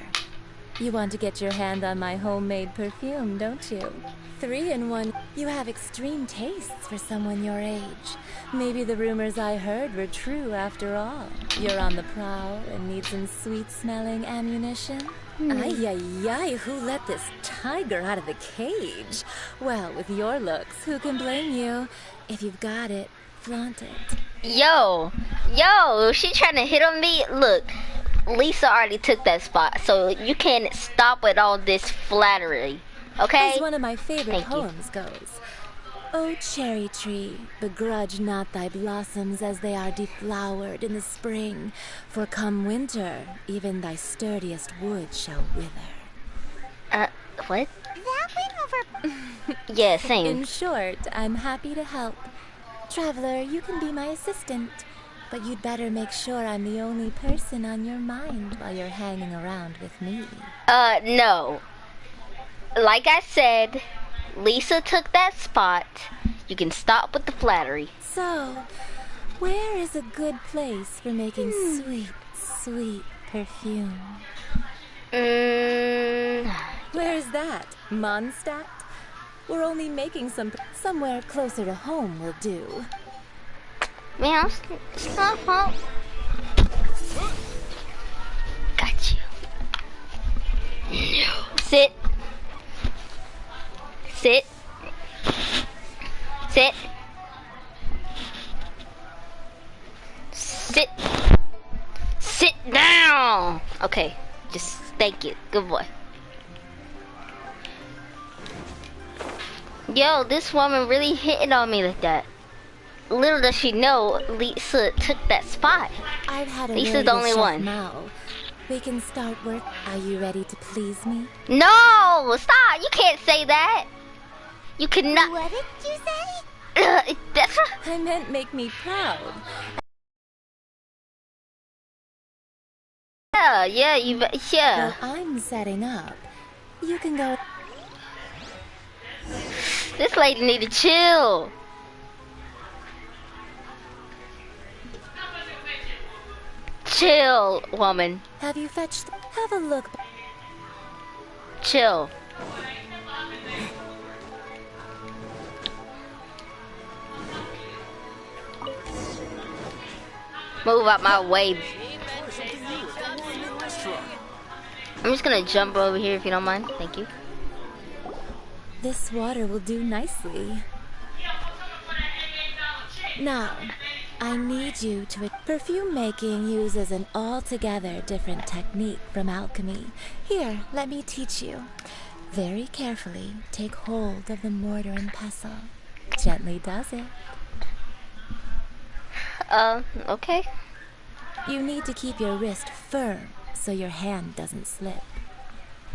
You want to get your hand on my homemade perfume, don't you? 3-in-1. You have extreme tastes for someone your age. Maybe the rumors I heard were true after all. You're on the prowl and need some sweet-smelling ammunition? Ay, ay, ay, who let this tiger out of the cage? Well, with your looks, who can blame you? If you've got it, flaunt it. Yo, she trying to hit on me. Look, Lisa already took that spot, so you can't stop with all this flattery. Okay? As one of my favorite Thank you. poems goes, O cherry tree, begrudge not thy blossoms as they are deflowered in the spring, for come winter, even thy sturdiest wood shall wither. What? That went over. Yeah, same. In short, I'm happy to help. Traveler, you can be my assistant, but you'd better make sure I'm the only person on your mind while you're hanging around with me. No. Like I said, Lisa took that spot. You can stop with the flattery. So, where is a good place for making sweet, sweet perfume? Where is that? Mondstadt? We're only making somewhere closer to home will do. Man, stop. Got you. No. Sit. Sit. Sit. Sit. Sit down. Okay, just thank you. Good boy. Yo, this woman really hitting on me like that. Little does she know, Lisa took that spot. I've had a Lisa's the only one. Now. We can start work. Are you ready to please me? No! Stop! You can't say that! You cannot. What did you say? That's I meant make me proud. yeah, yeah. Well, I'm setting up. You can go. This lady need to chill. Chill, woman. Have you fetched? Have a look. Chill. Move out my way. I'm just gonna jump over here if you don't mind. Thank you. This water will do nicely. Now, I need you to... Perfume making uses an altogether different technique from alchemy. Here, let me teach you. Very carefully, take hold of the mortar and pestle. Gently does it. Okay. You need to keep your wrist firm so your hand doesn't slip.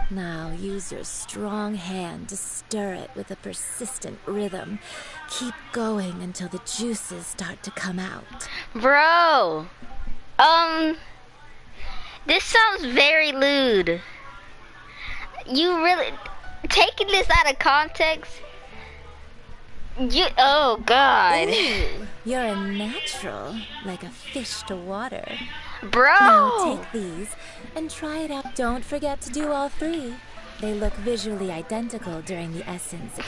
Now use your strong hand to stir it with a persistent rhythm. Keep going until the juices start to come out. Bro, this sounds very lewd. You really taking this out of context? Oh God. Ooh, you're a natural, like a fish to water. Bro! Now take these and try it out. Don't forget to do all three. They look visually identical during the essence.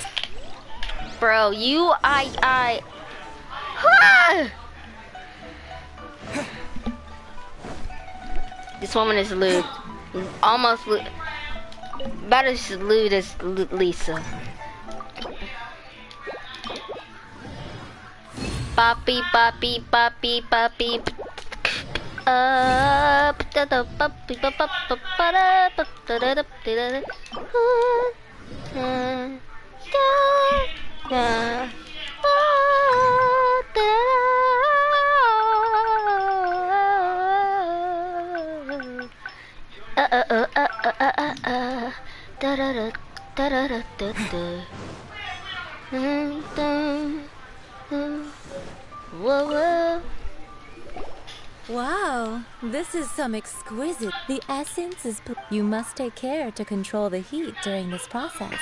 Bro, Ah! This woman is lewd. Almost lewd. About as lewd as Lisa. Poppy, poppy, poppy, poppy. Whoa. Wow, this is some exquisite. The essence is... You must take care to control the heat during this process.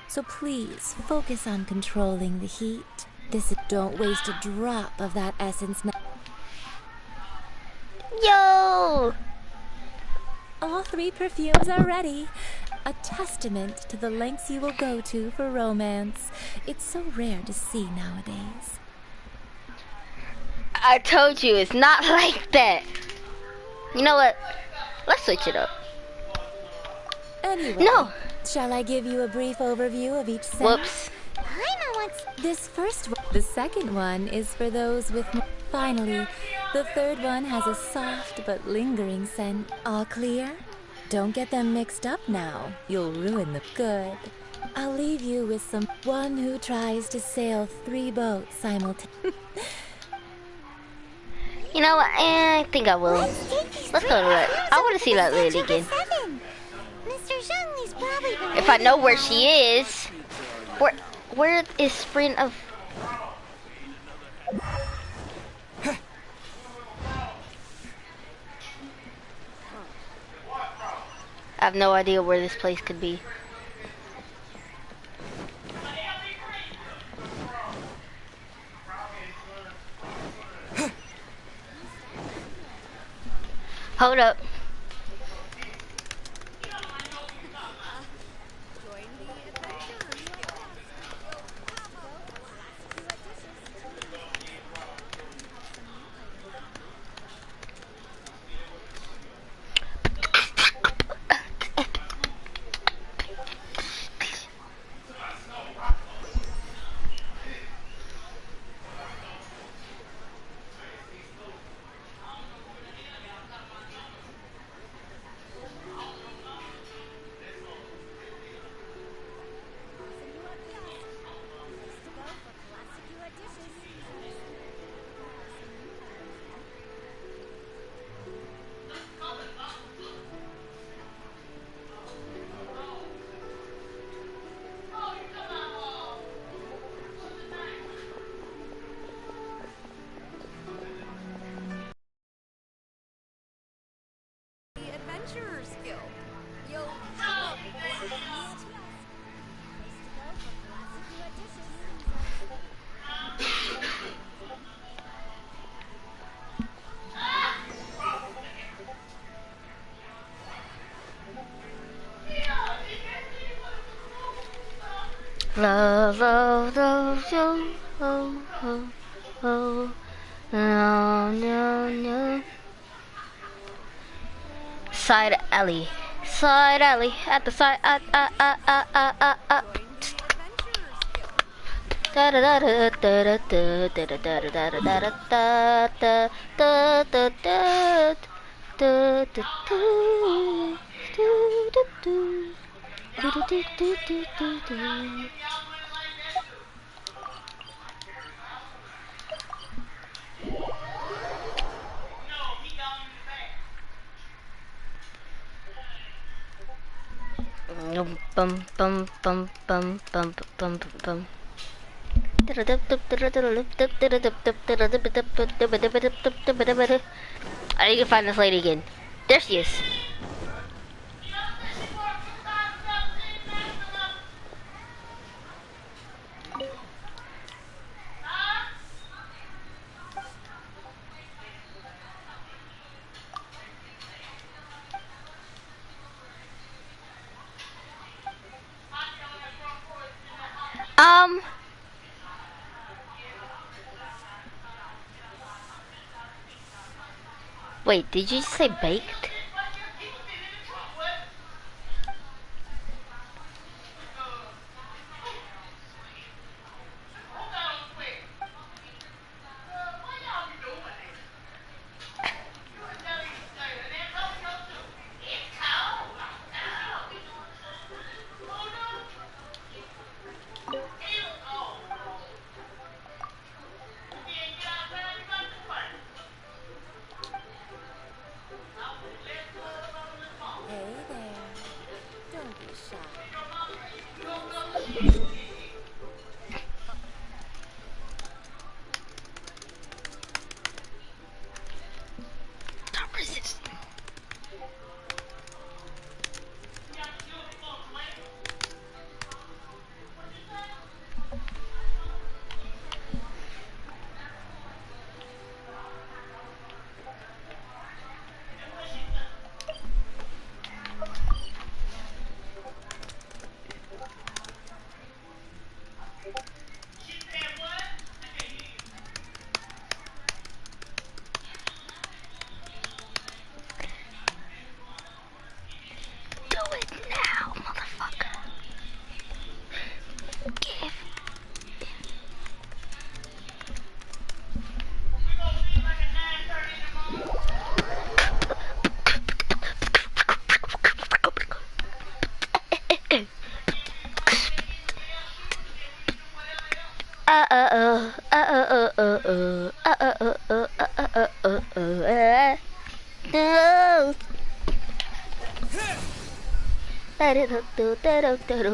So please, focus on controlling the heat. Don't waste a drop of that essence now. Yo! All three perfumes are ready. A testament to the lengths you will go to for romance. It's so rare to see nowadays. I told you, it's not like that. You know what? Let's switch it up. Anyway, No. Shall I give you a brief overview of each scent? Whoops. Paimon wants... This first one. The second one is for those with... Finally, The third one has a soft but lingering scent. All clear? Don't get them mixed up now. You'll ruin the good. I'll leave you with one who tries to sail 3 boats simultaneously. You know what? I think I will. Let's go to that. I want to see that lady again. Mr. Zhongli's probably been If I know where she is. Where is Sprint of... I have no idea where this place could be. Hold up. Love, love, love, you, oh, oh, oh, no, no, no. Side alley, at the side, Da da da da da da da da da da da da da da da da da da da do. Bum bum bum bum bum bum bum. I need to find this lady again. There she is. Wait, did you say baked?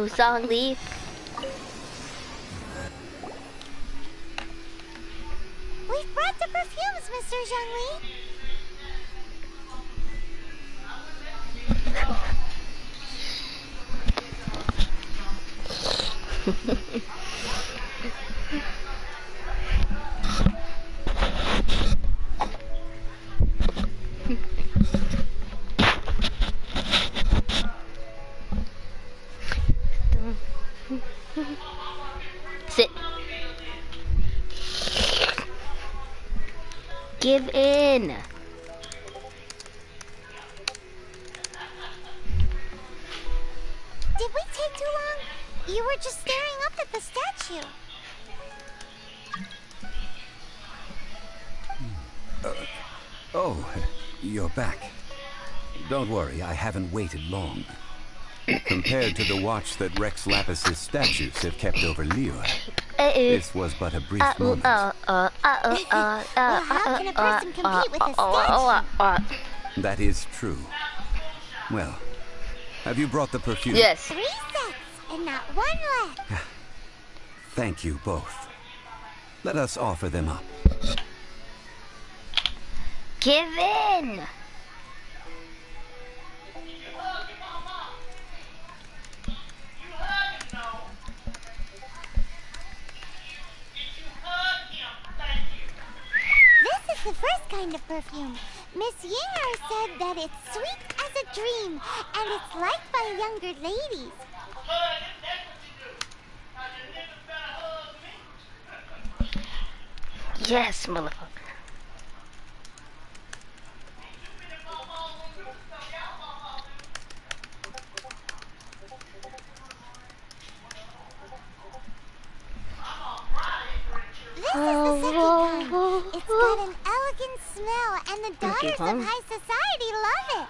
Zhongli. We've brought the perfumes, Mr. Zhongli. Sit. Give in. Did we take too long? You were just staring up at the statue. Oh, you're back. Don't worry, I haven't waited long. Compared to the watch that Rex Lapis's statues have kept over Liyue, this was but a brief moment. Well, how can a person compete with a statue? That is true. Well, have you brought the perfume? Yes. 3 sets, and not one left. Thank you both. Let us offer them up. Give in. This is the first kind of perfume. Miss Yinger said that it's sweet as a dream, and it's liked by younger ladies. Yes, motherfucker. This is the second kind. It's got an elegant smell, and the daughters of high society love it.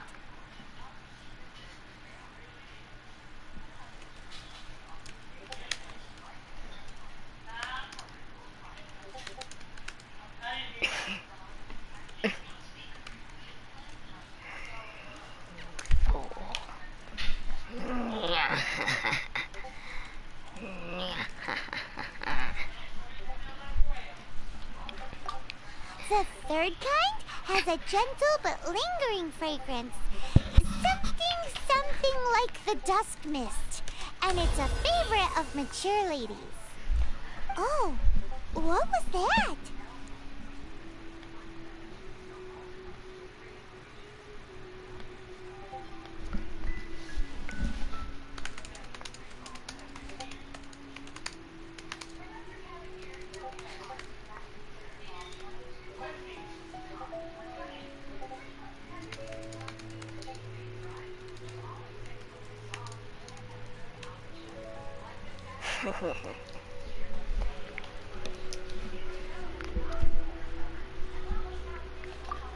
The third kind has a gentle but lingering fragrance. Something like the dusk mist. And it's a favorite of mature ladies. Oh, what was that?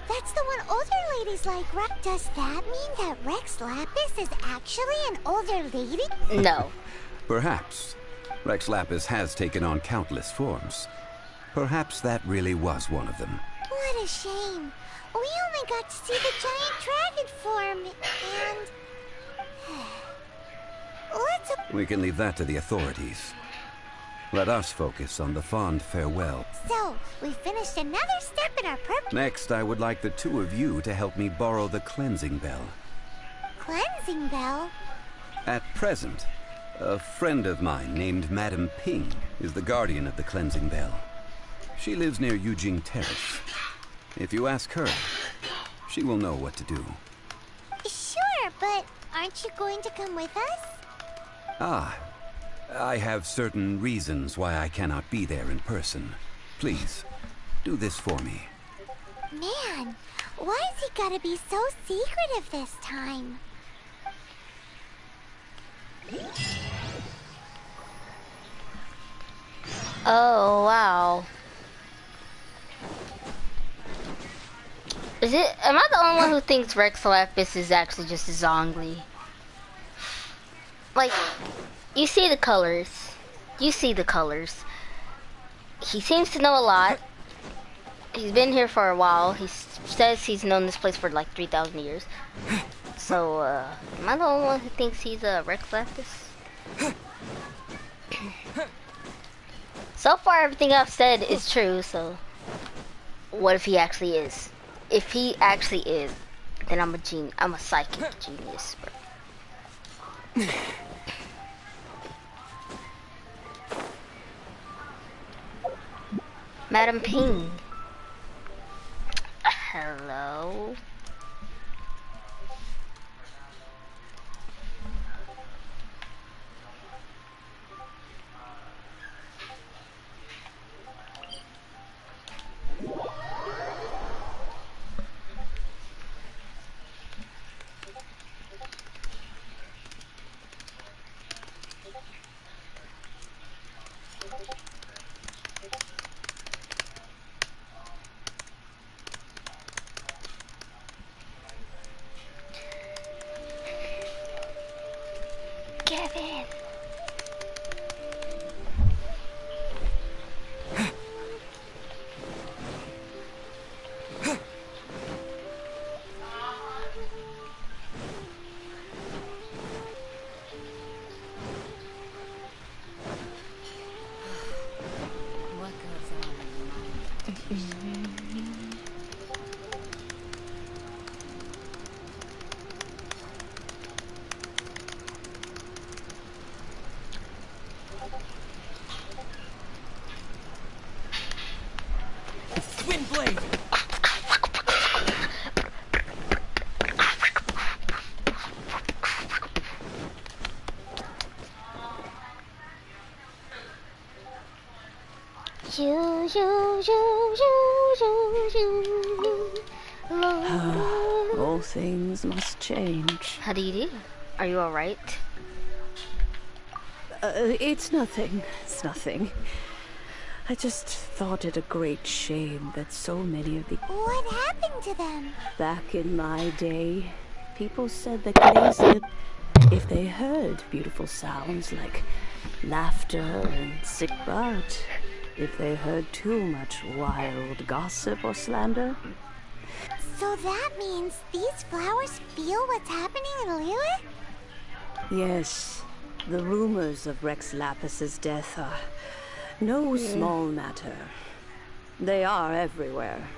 That's the one older ladies like, right? Does that mean that Rex Lapis is actually an older lady? No. Perhaps. Rex Lapis has taken on countless forms. Perhaps that really was one of them. What a shame. We only got to see the giant dragon form, and... We can leave that to the authorities. Let us focus on the fond farewell. So, we finished another step in our purpose. Next, I would like the two of you to help me borrow the cleansing bell. Cleansing bell? At present, a friend of mine named Madame Ping is the guardian of the cleansing bell. She lives near Yujing Terrace. If you ask her, she will know what to do. Sure, but aren't you going to come with us? Ah, I have certain reasons why I cannot be there in person. Please, do this for me. Man, why has he gotta be so secretive this time? Oh, wow. Am I the only one who thinks Rex Lapis is actually just a Zhongli? Like, you see the colors. You see the colors. He seems to know a lot. He's been here for a while. He says he's known this place for like 3,000 years. So, am I the only one who thinks he's a Rex Lapis? So far, everything I've said is true, so what if he actually is? If he actually is, then I'm a genius. I'm a psychic genius, bro. Madam Ping. Hello. Kevin. What goes on in your mind? Twin blade! Shoo, shoo, shoo, shoo, shoo, shoo. All things must change. How do you do? Are you alright? It's nothing. It's nothing. I just thought it a great shame that so many of the... What happened to them? Back in my day, people said that Glaze, if they heard beautiful sounds like laughter and sick, but if they heard too much wild gossip or slander... So that means these flowers feel what's happening in Liyue? Yes, the rumors of Rex Lapis's death are no small matter. They are everywhere.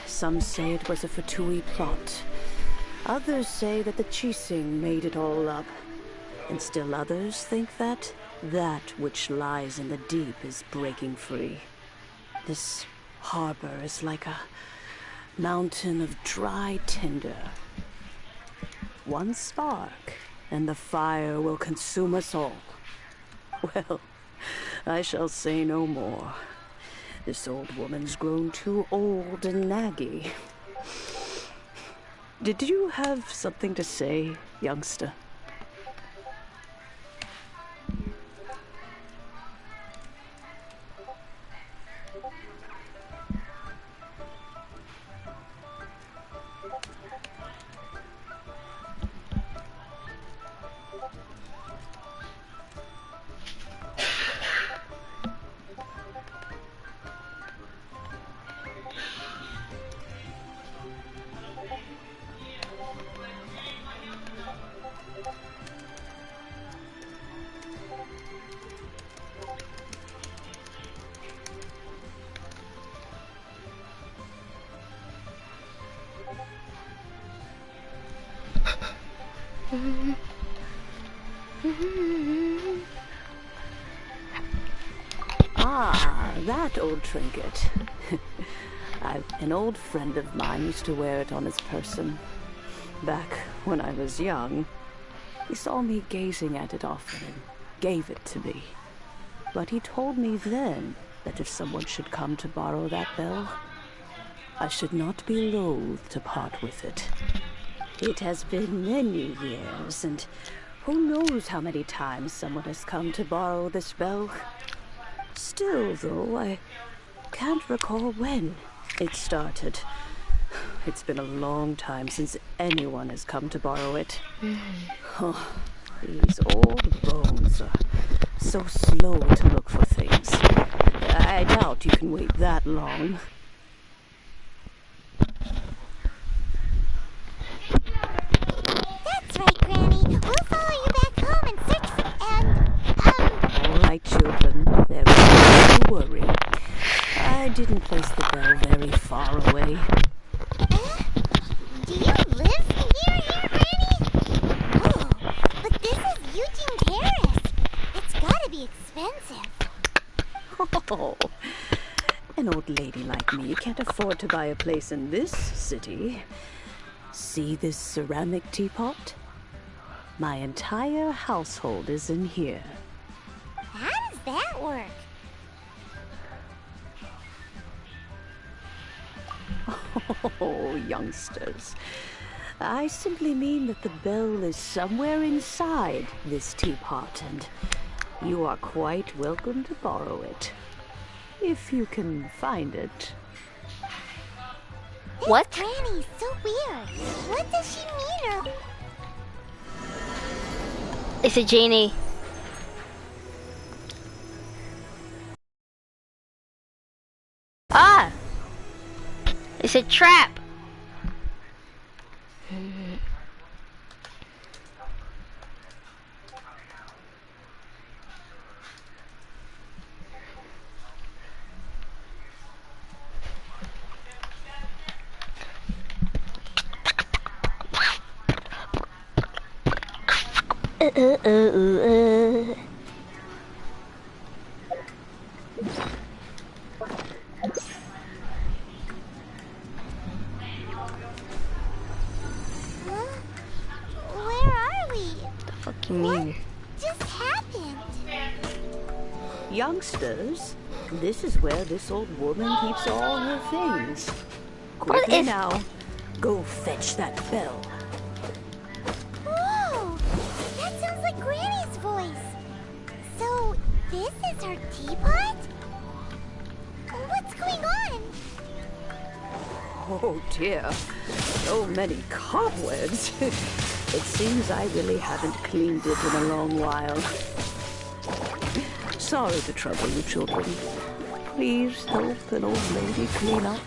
Some say it was a Fatui plot. Others say that the Chising made it all up. And still others think that that which lies in the deep is breaking free. This harbor is like a mountain of dry tinder. One spark, and the fire will consume us all. Well, I shall say no more. This old woman's grown too old and naggy. Did you have something to say, youngster? Ah, that old trinket. An old friend of mine used to wear it on his person. Back when I was young, he saw me gazing at it often and gave it to me. But he told me then that if someone should come to borrow that bell, I should not be loath to part with it. It has been many years, and who knows how many times someone has come to borrow this bell. Still, though, I can't recall when it started. It's been a long time since anyone has come to borrow it. Oh, these old bones are so slow to look for things. I doubt you can wait that long. That's right, Granny. We'll follow you back home and search for All right, children. There is no to worry. I didn't place the bell very far away. Do you live here, Granny? Oh, but this is Eugene Terrace. It's gotta be expensive. Oh, an old lady like me can't afford to buy a place in this city. See this ceramic teapot? My entire household is in here. How does that work? Oh, youngsters. I simply mean that the bell is somewhere inside this teapot, and you are quite welcome to borrow it. If you can find it. What? Granny's so weird. What does she mean? Or... It's a genie. Ah! It's a trap. Where are we? The fuck you mean? Just happened. Youngsters, this is where this old woman keeps all her things. Quickly now, go fetch that bell. Whoa! That sounds like Granny's voice. So, this is her teapot? What's going on? Oh dear, so many cobwebs. It seems I really haven't cleaned it in a long while. Sorry to trouble you, children. Please help an old lady clean up.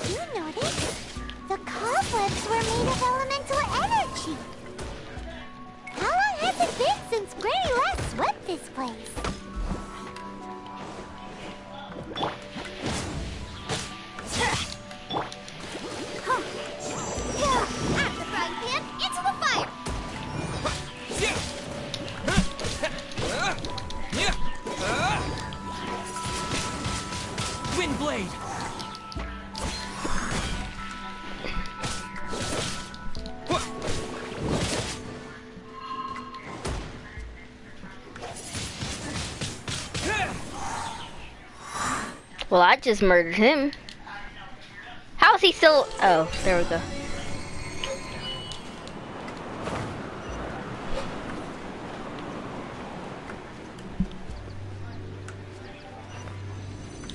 You noticed? The cobwebs were made of elemental energy. How long has it been since Granny last swept this place? Out the frying pan, into the fire! Windblade! Well, I just murdered him. How is he still? Oh, there we go.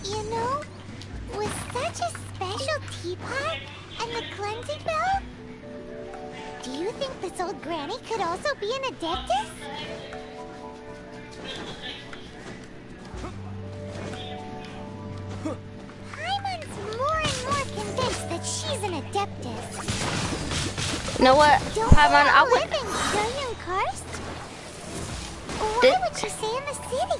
You know, with such a special teapot and the cleansing bell, do you think this old granny could also be an adeptus? Paimon's more and more convinced that she's an adeptus. You know what, Paimon? I would. Live in Gillian Karst? Why would she stay in the city?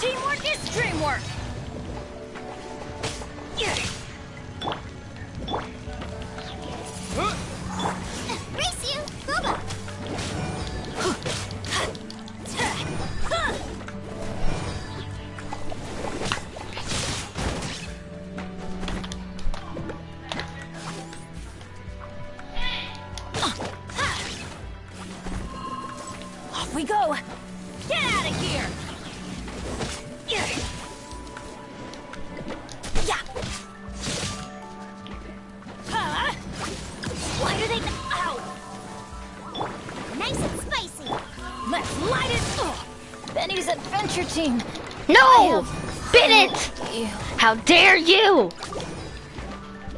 Teamwork is dreamwork. Race you, Boba! Off we go. Get out of here. Yeah. Huh? Why do they? Ow! Nice and spicy. Let's light it. Benny's adventure team. No, Bennett! Ew. How dare you?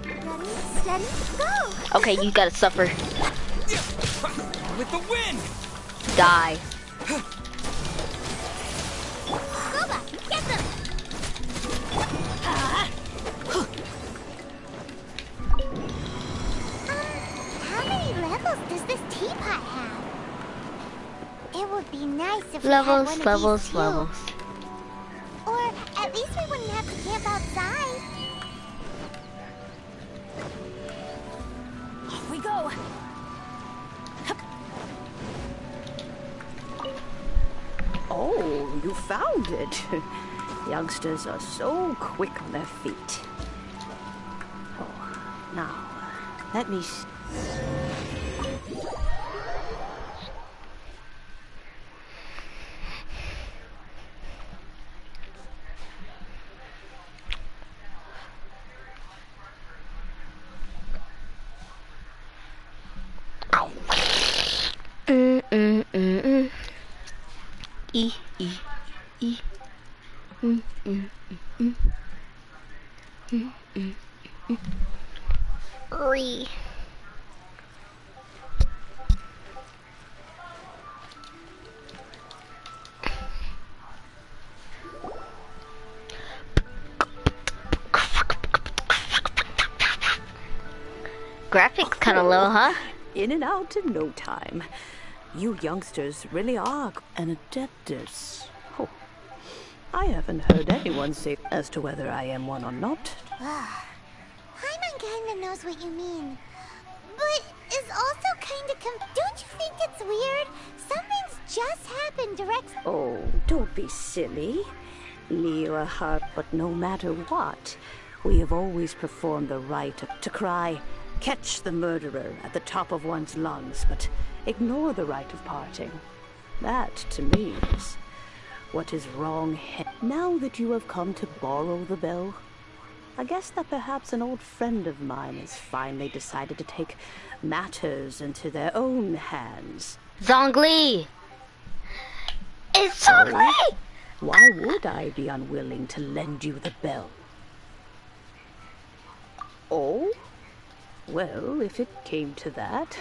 Ready, steady, go! Okay, you gotta suffer. With the wind! Die. Boba, get them! How many levels does this teapot have? It would be nice if we had one Levels, of levels, these too. levels. Or at least we wouldn't have to camp outside. Off we go. Oh, you found it. Youngsters are so quick on their feet. Oh, now, let me... E, E, E. Mm, mm, mm, mm. Mm, mm, mm. Re. Graphics kind of low, huh? In and out in no time. You youngsters really are an adeptus. Oh, I haven't heard anyone say as to whether I am one or not. Paimon kinda knows what you mean. But is also kinda don't you think it's weird? Something's just happened direct. Oh, don't be silly. Liyue heart, but no matter what, we have always performed the rite to cry, catch the murderer at the top of one's lungs, but ignore the rite of parting. That, to me, is what is wrong. Now that you have come to borrow the bell, I guess that perhaps an old friend of mine has finally decided to take matters into their own hands. Zhongli! It's Zhongli! Why would I be unwilling to lend you the bell? Oh? Well, if it came to that,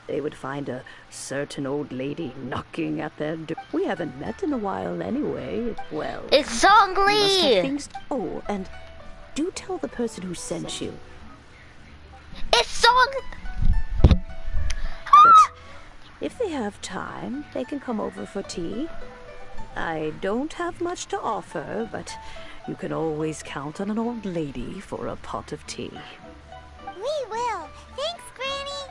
they would find a certain old lady knocking at their door. We haven't met in a while anyway. Well, It's you must have Zhongli! things. Oh, and do tell the person who sent you. It's song. But if they have time, they can come over for tea. I don't have much to offer, but you can always count on an old lady for a pot of tea. We will. Thanks, Granny.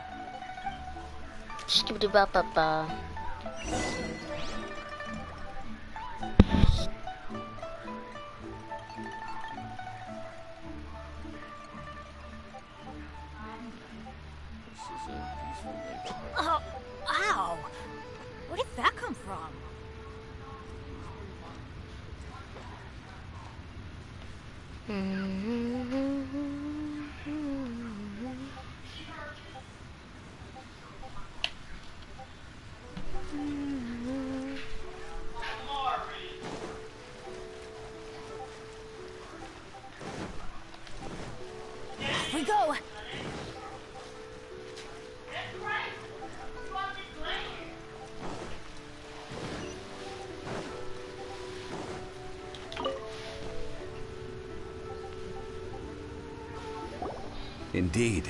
Skibidi-ba-ba-ba. Oh, ow! Where did that come from? Here we go! Indeed,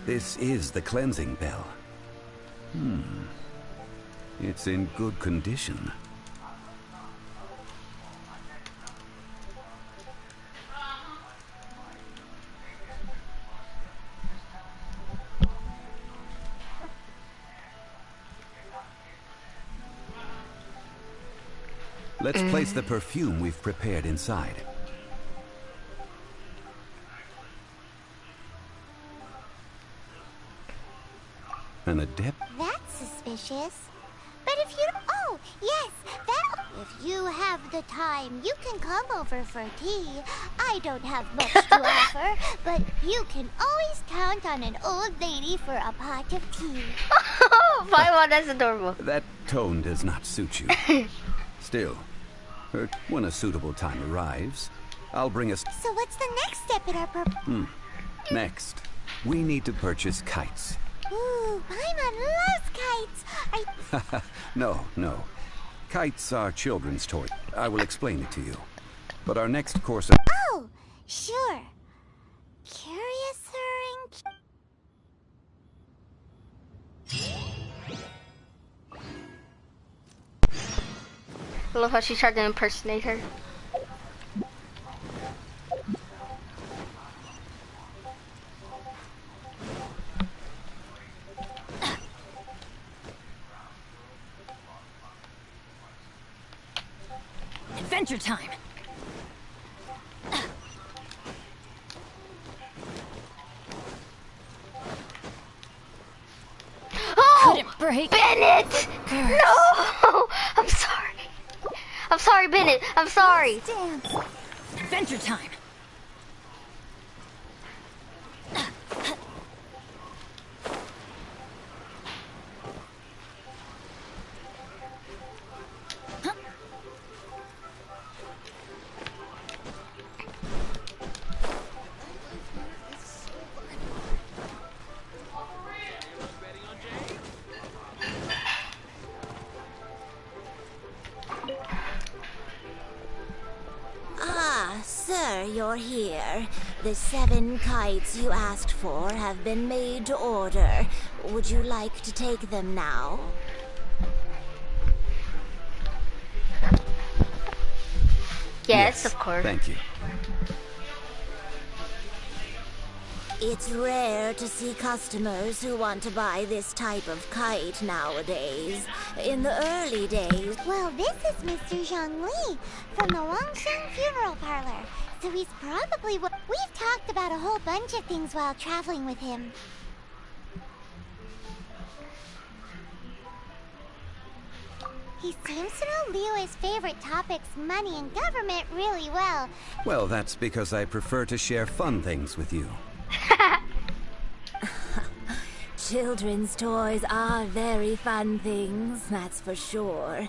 this is the cleansing bell. It's in good condition. Let's place the perfume we've prepared inside. An adept? That's suspicious. But if you... Oh, yes, that... If you have the time, you can come over for tea. I don't have much to offer, but you can always count on an old lady for a pot of tea. Paimon, that's adorable. That tone does not suit you. Still, when a suitable time arrives, I'll bring us... So what's the next step in our Next, we need to purchase kites. Ooh, Paimon loves kites. No. Kites are children's toys. I will explain it to you. But our next course of... Oh, sure. Curiouser and... I love how she tried to impersonate her. Adventure time! Oh! Couldn't break. Bennett! No! I'm sorry. I'm sorry, Bennett. I'm sorry. Dance. Adventure time! Ah, sir, you're here. The 7 kites you asked for have been made to order. Would you like to take them now? Yes, of course. Thank you. It's rare to see customers who want to buy this type of kite nowadays. In the early days... Well, this is Mr. Zhongli from the Wangsheng Funeral Parlor. So he's probably... We've talked about a whole bunch of things while traveling with him. He seems to know Liyue's favorite topics, money and government, really well. Well, that's because I prefer to share fun things with you. Children's toys are very fun things, that's for sure.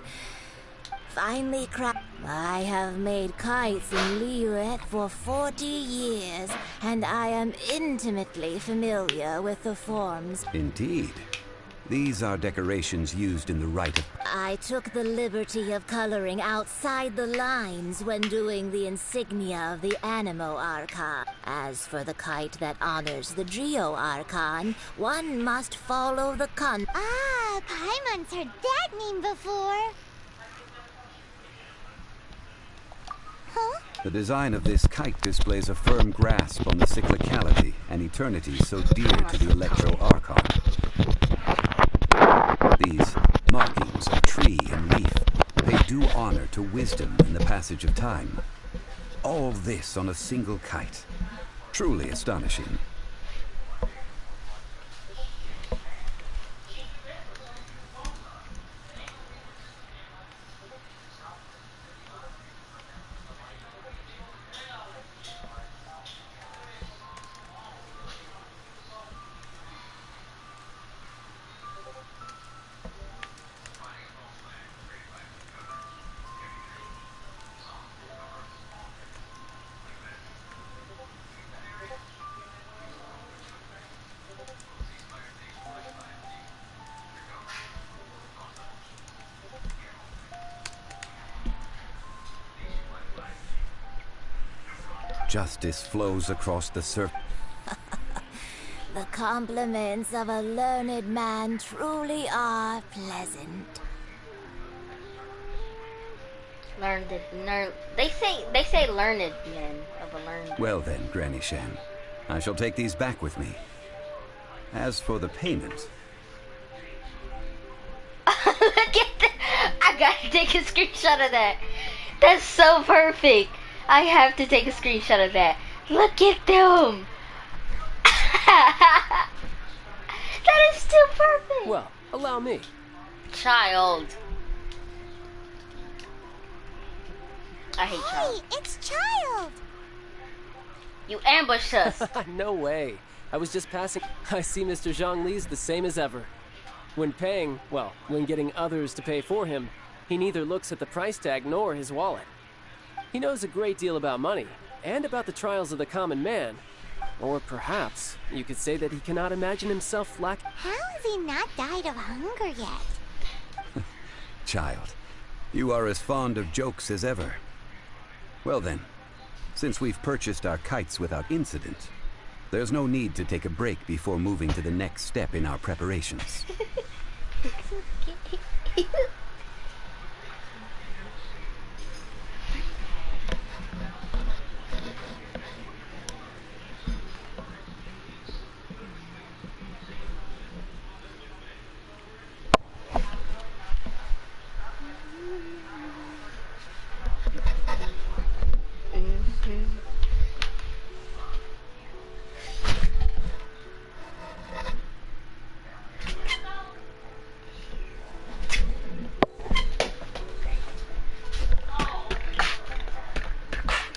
Finely crafted. I have made kites in Liyue for 40 years, and I am intimately familiar with the forms. Indeed. These are decorations used in the rite of... I took the liberty of coloring outside the lines when doing the insignia of the Animo Archon. As for the kite that honors the Geo Archon, one must follow the Ah, Paimon's heard that name before. Huh? The design of this kite displays a firm grasp on the cyclicality and eternity so dear to the Electro Archon. These markings of tree and leaf pay due honor to wisdom and the passage of time. All this on a single kite. Truly astonishing. Justice flows across the surface. The compliments of a learned man truly are pleasant. They say learned men of a learned. Well then, Granny Shan, I shall take these back with me. As for the payment... Look at that! I gotta take a screenshot of that. That's so perfect. I have to take a screenshot of that. Look at them. That is still perfect. Well, allow me. Child. I hate child. Hey, it's Child. You ambushed us. No way. I was just passing. I see Mr. Zhongli's the same as ever. When paying, well, when getting others to pay for him, he neither looks at the price tag nor his wallet. He knows a great deal about money, and about the trials of the common man. Or perhaps, you could say that he cannot imagine himself lack... How has he not died of hunger yet? Child, you are as fond of jokes as ever. Well then, since we've purchased our kites without incident, there's no need to take a break before moving to the next step in our preparations.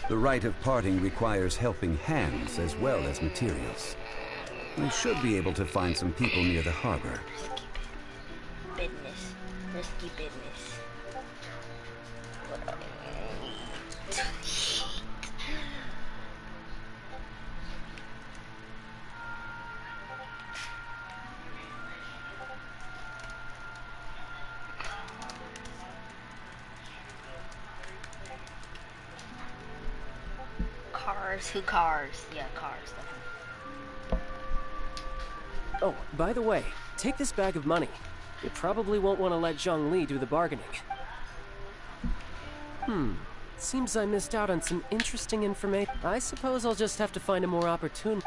The rite of parting requires helping hands as well as materials. We should be able to find some people near the harbor. Business. Risky business. Cars? Who cars? Yeah, cars. Definitely. Oh, by the way, take this bag of money. You probably won't want to let Zhongli do the bargaining. Seems I missed out on some interesting information. I suppose I'll just have to find a more opportune...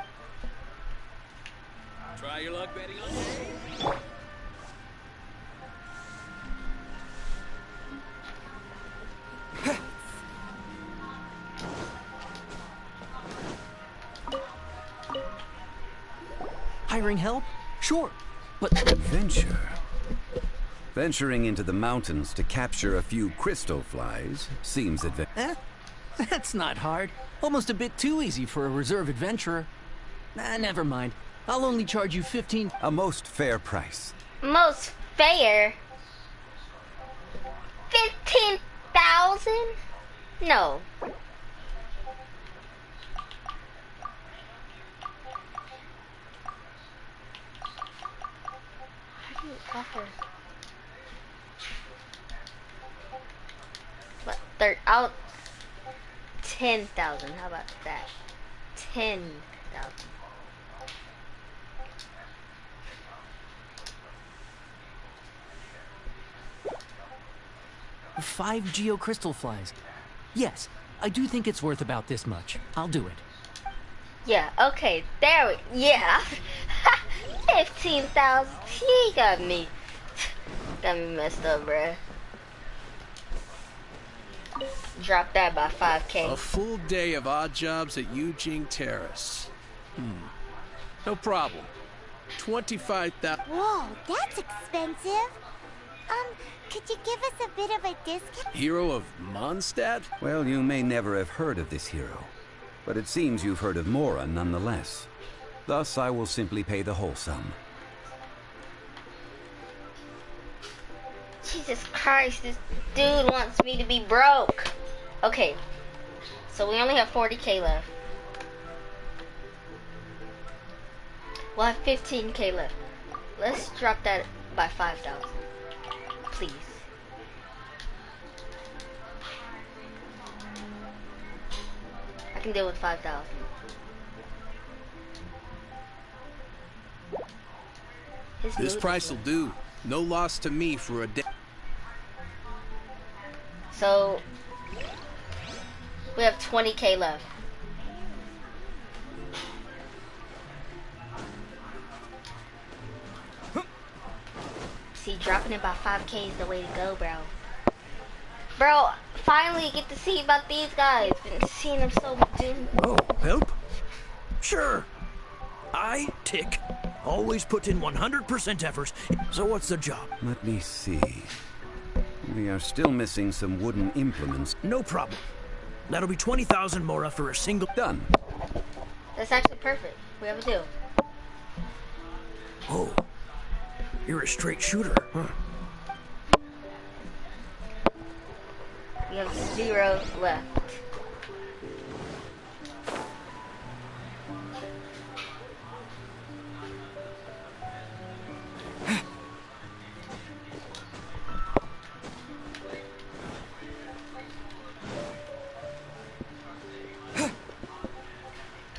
Try your luck betting on me. Hiring help? Sure, but... Adventure? Venturing into the mountains to capture a few crystal flies seems That's not hard. Almost a bit too easy for a reserve adventurer. Never mind. I'll only charge you 15... A most fair price. Most fair? 15,000? No. offer? What? I'll 10,000. How about that? 10,000. 5 Geo crystal flies. Yes, I do think it's worth about this much. I'll do it. Yeah, okay, there we, yeah. 15,000, he got me messed up, bruh. Drop that by 5K. A full day of odd jobs at Yujing Terrace. No problem. 25,000. Whoa, that's expensive. Could you give us a bit of a discount? Hero of Mondstadt? Well, you may never have heard of this hero, but it seems you've heard of Mora nonetheless. Thus, I will simply pay the whole sum. Jesus Christ, this dude wants me to be broke. Okay, so we only have 40K left. We'll have 15K left. Let's drop that by 5,000. Please. I can deal with 5,000. This price will do. No loss to me for a day. So we have 20K left. See, dropping it by 5K is the way to go, bro. Bro, finally get to see about these guys. Been seeing them so much, dude. Oh, help? Sure. I, Tick, always put in 100% effort. So what's the job? Let me see. We are still missing some wooden implements. No problem. That'll be 20,000 Mora for a single... Done. That's actually perfect. We have a deal. Oh. You're a straight shooter, huh? We have 0 left.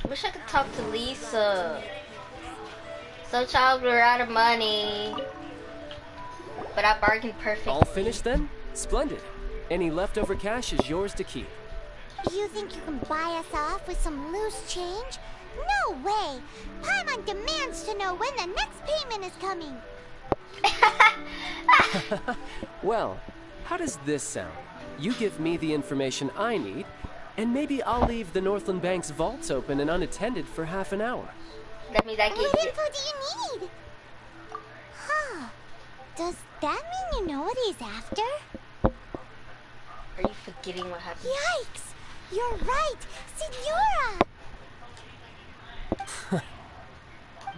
Wish I could talk to Lisa. So, child, we're out of money. But I bargained perfect. All finished then? Splendid. Any leftover cash is yours to keep. You think you can buy us off with some loose change? No way! Paimon demands to know when the next payment is coming. Well, how does this sound? You give me the information I need, and maybe I'll leave the Northland Bank's vaults open and unattended for half an hour. That means I get What info do you need? Huh. Does that mean you know what he's after? Are you forgetting what happened? Yikes! You're right! Signora!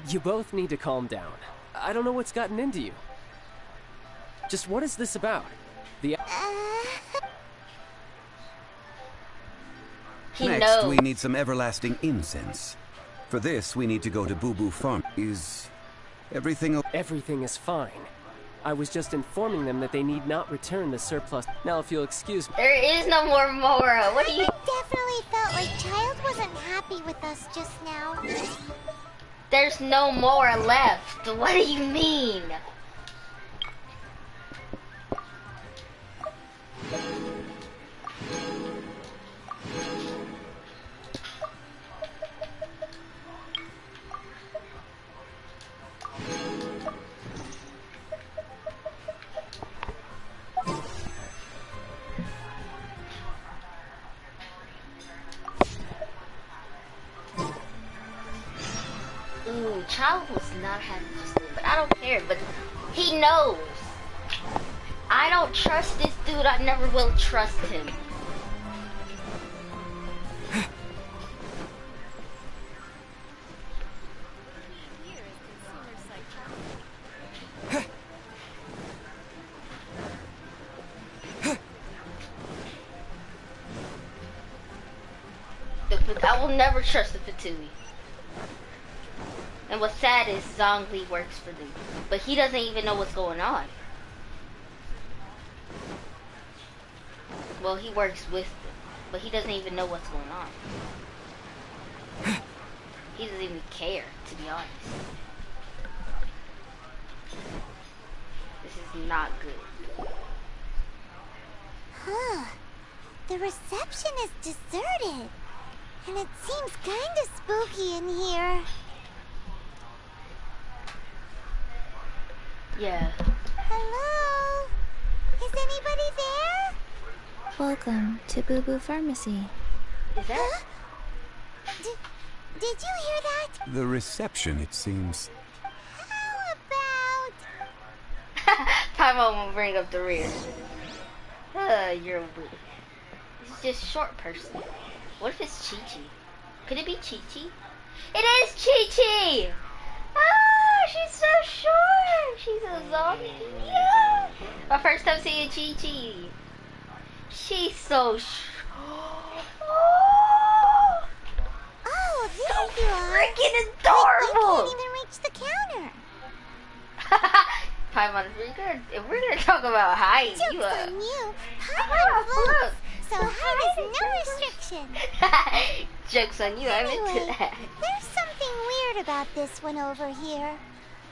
You both need to calm down. I don't know what's gotten into you. Just what is this about? Next, we need some everlasting incense. For this, we need to go to Boo Boo Farm. Is everything Everything is fine. I was just informing them that they need not return the surplus. Now, if you'll excuse me. There is no more Mora. What do you... I definitely felt like Child wasn't happy with us just now. There's no more left. What do you mean? Ooh, Child was not happy just then, but I don't care, but he knows. I don't trust this dude, I never will trust him. I will never trust the Fatui. And what's sad is Zhongli works for them, but he doesn't even know what's going on. Well, he works with them, but he doesn't even know what's going on. He doesn't even care, to be honest. This is not good. Huh. The reception is deserted. And it seems kinda spooky in here. Yeah. Hello? Is anybody there? Welcome to Boo Boo Pharmacy. Is that? Did you hear that? The reception, it seems. How about... Paimon will bring up the rear. You're weird. It's just short person. What if it's Chi-Chi? Could it be Chi-Chi? It is Chi-Chi! Ah, she's so short! She's a zombie. Yeah! My first time seeing Chi-Chi. She's so short. Oh, there you are. Freaking adorable! You can't even reach the counter. Paimon, if we're gonna talk about height, Joke's you on you. Paimon floats, so height is no restriction. Joke's on you, I'm Anyway, into that. there's something weird about this one over here.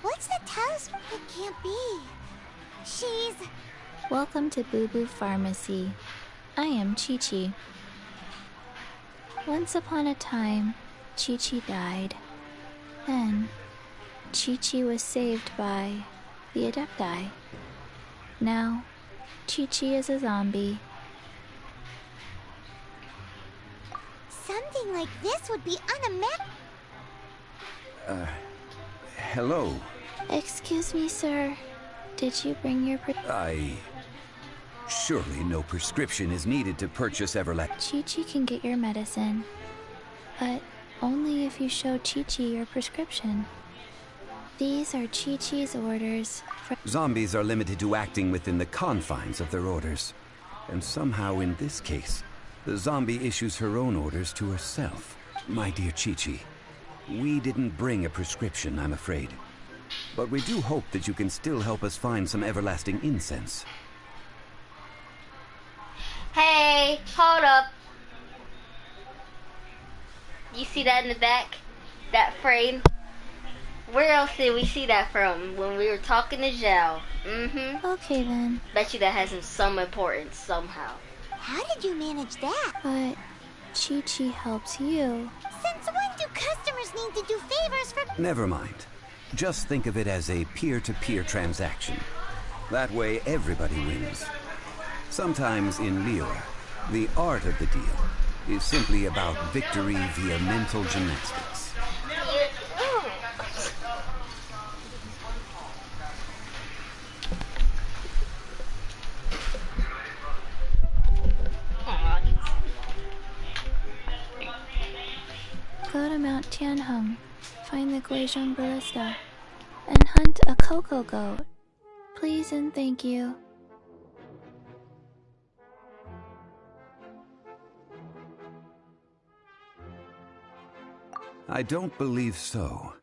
What's the task? It can't be. She's... Welcome to Boo Boo Pharmacy. I am Chi-Chi. Once upon a time, Chi-Chi died. Then, Chi-Chi was saved by the Adepti. Now, Chi-Chi is a zombie. Something like this would be unimaginable. Hello. Excuse me, sir. Did you bring your Surely no prescription is needed to purchase Chi-Chi can get your medicine, but only if you show Chi-Chi your prescription. These are Chi-Chi's orders for... Zombies are limited to acting within the confines of their orders. And somehow in this case, the zombie issues her own orders to herself. My dear Chi-Chi, we didn't bring a prescription, I'm afraid. But we do hope that you can still help us find some everlasting incense. Hey, hold up. You see that in the back? That frame? Where else did we see that from? When we were talking to Zhao. Mm-hmm. Okay then. Bet you that has some importance somehow. How did you manage that? But Chi-Chi helps you. Since when do customers need to do favors for... Never mind. Just think of it as a peer-to-peer transaction. That way everybody wins. Sometimes in Liyue, the art of the deal is simply about victory via mental gymnastics. Go to Mount Tianheng, find the Guizhong Ballista, and hunt a cocoa goat. Please and thank you. I don't believe so.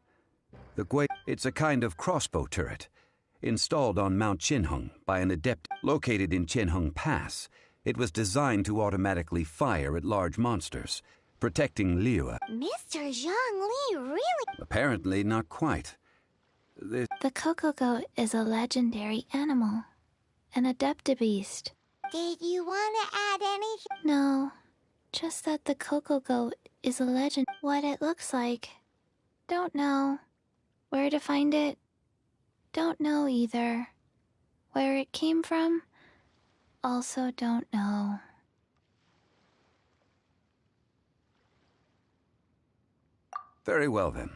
It's a kind of crossbow turret, installed on Mount Tianheng by an adept located in Tianheng Pass. It was designed to automatically fire at large monsters, protecting Liyue. Mr. Zhongli, really? Apparently not quite. The cocoa goat is a legendary animal, an adeptabeast. Did you want to add anything? No, just that the cocoa goat is a legend. What it looks like, don't know. Where to find it, don't know either. Where it came from, also don't know. Very well then.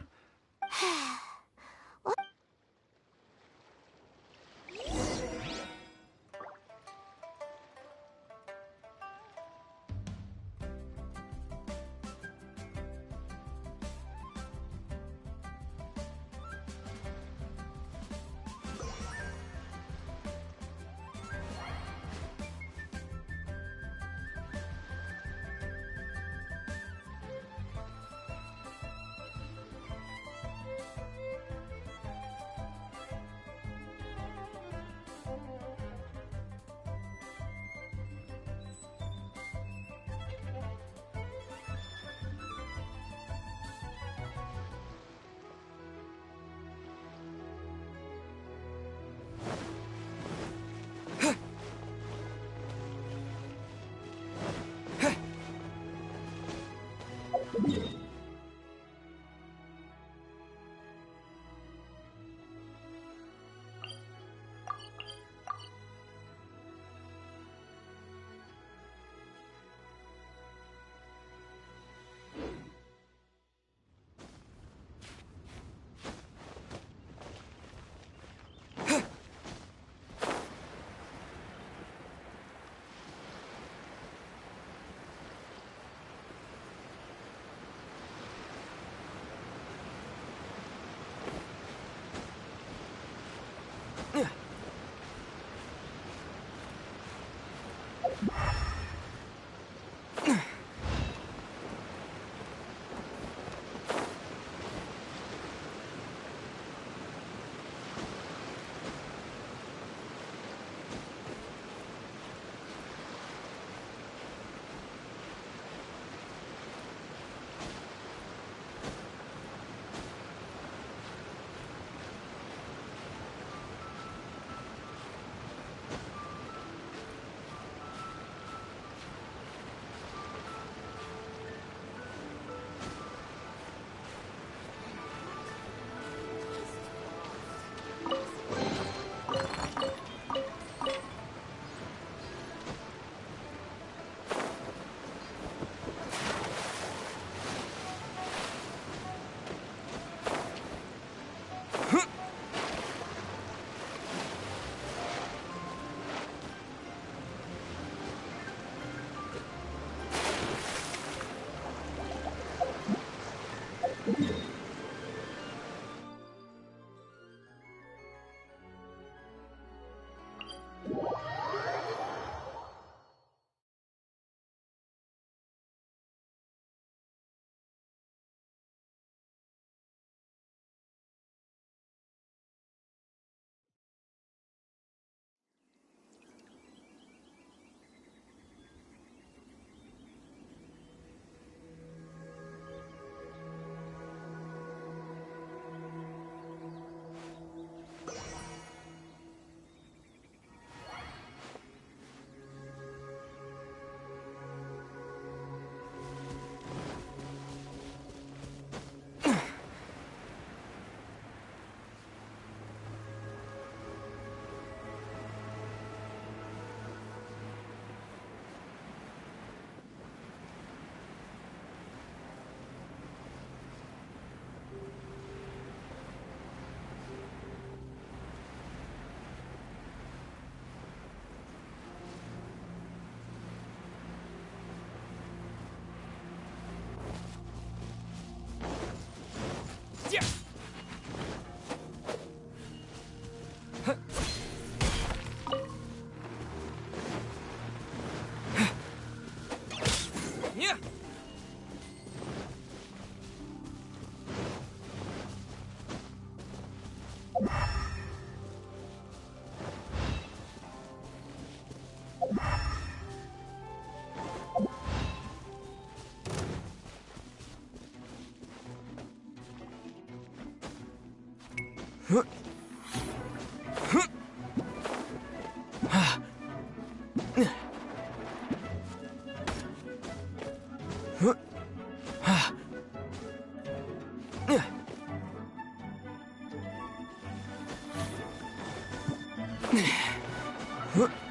Huh?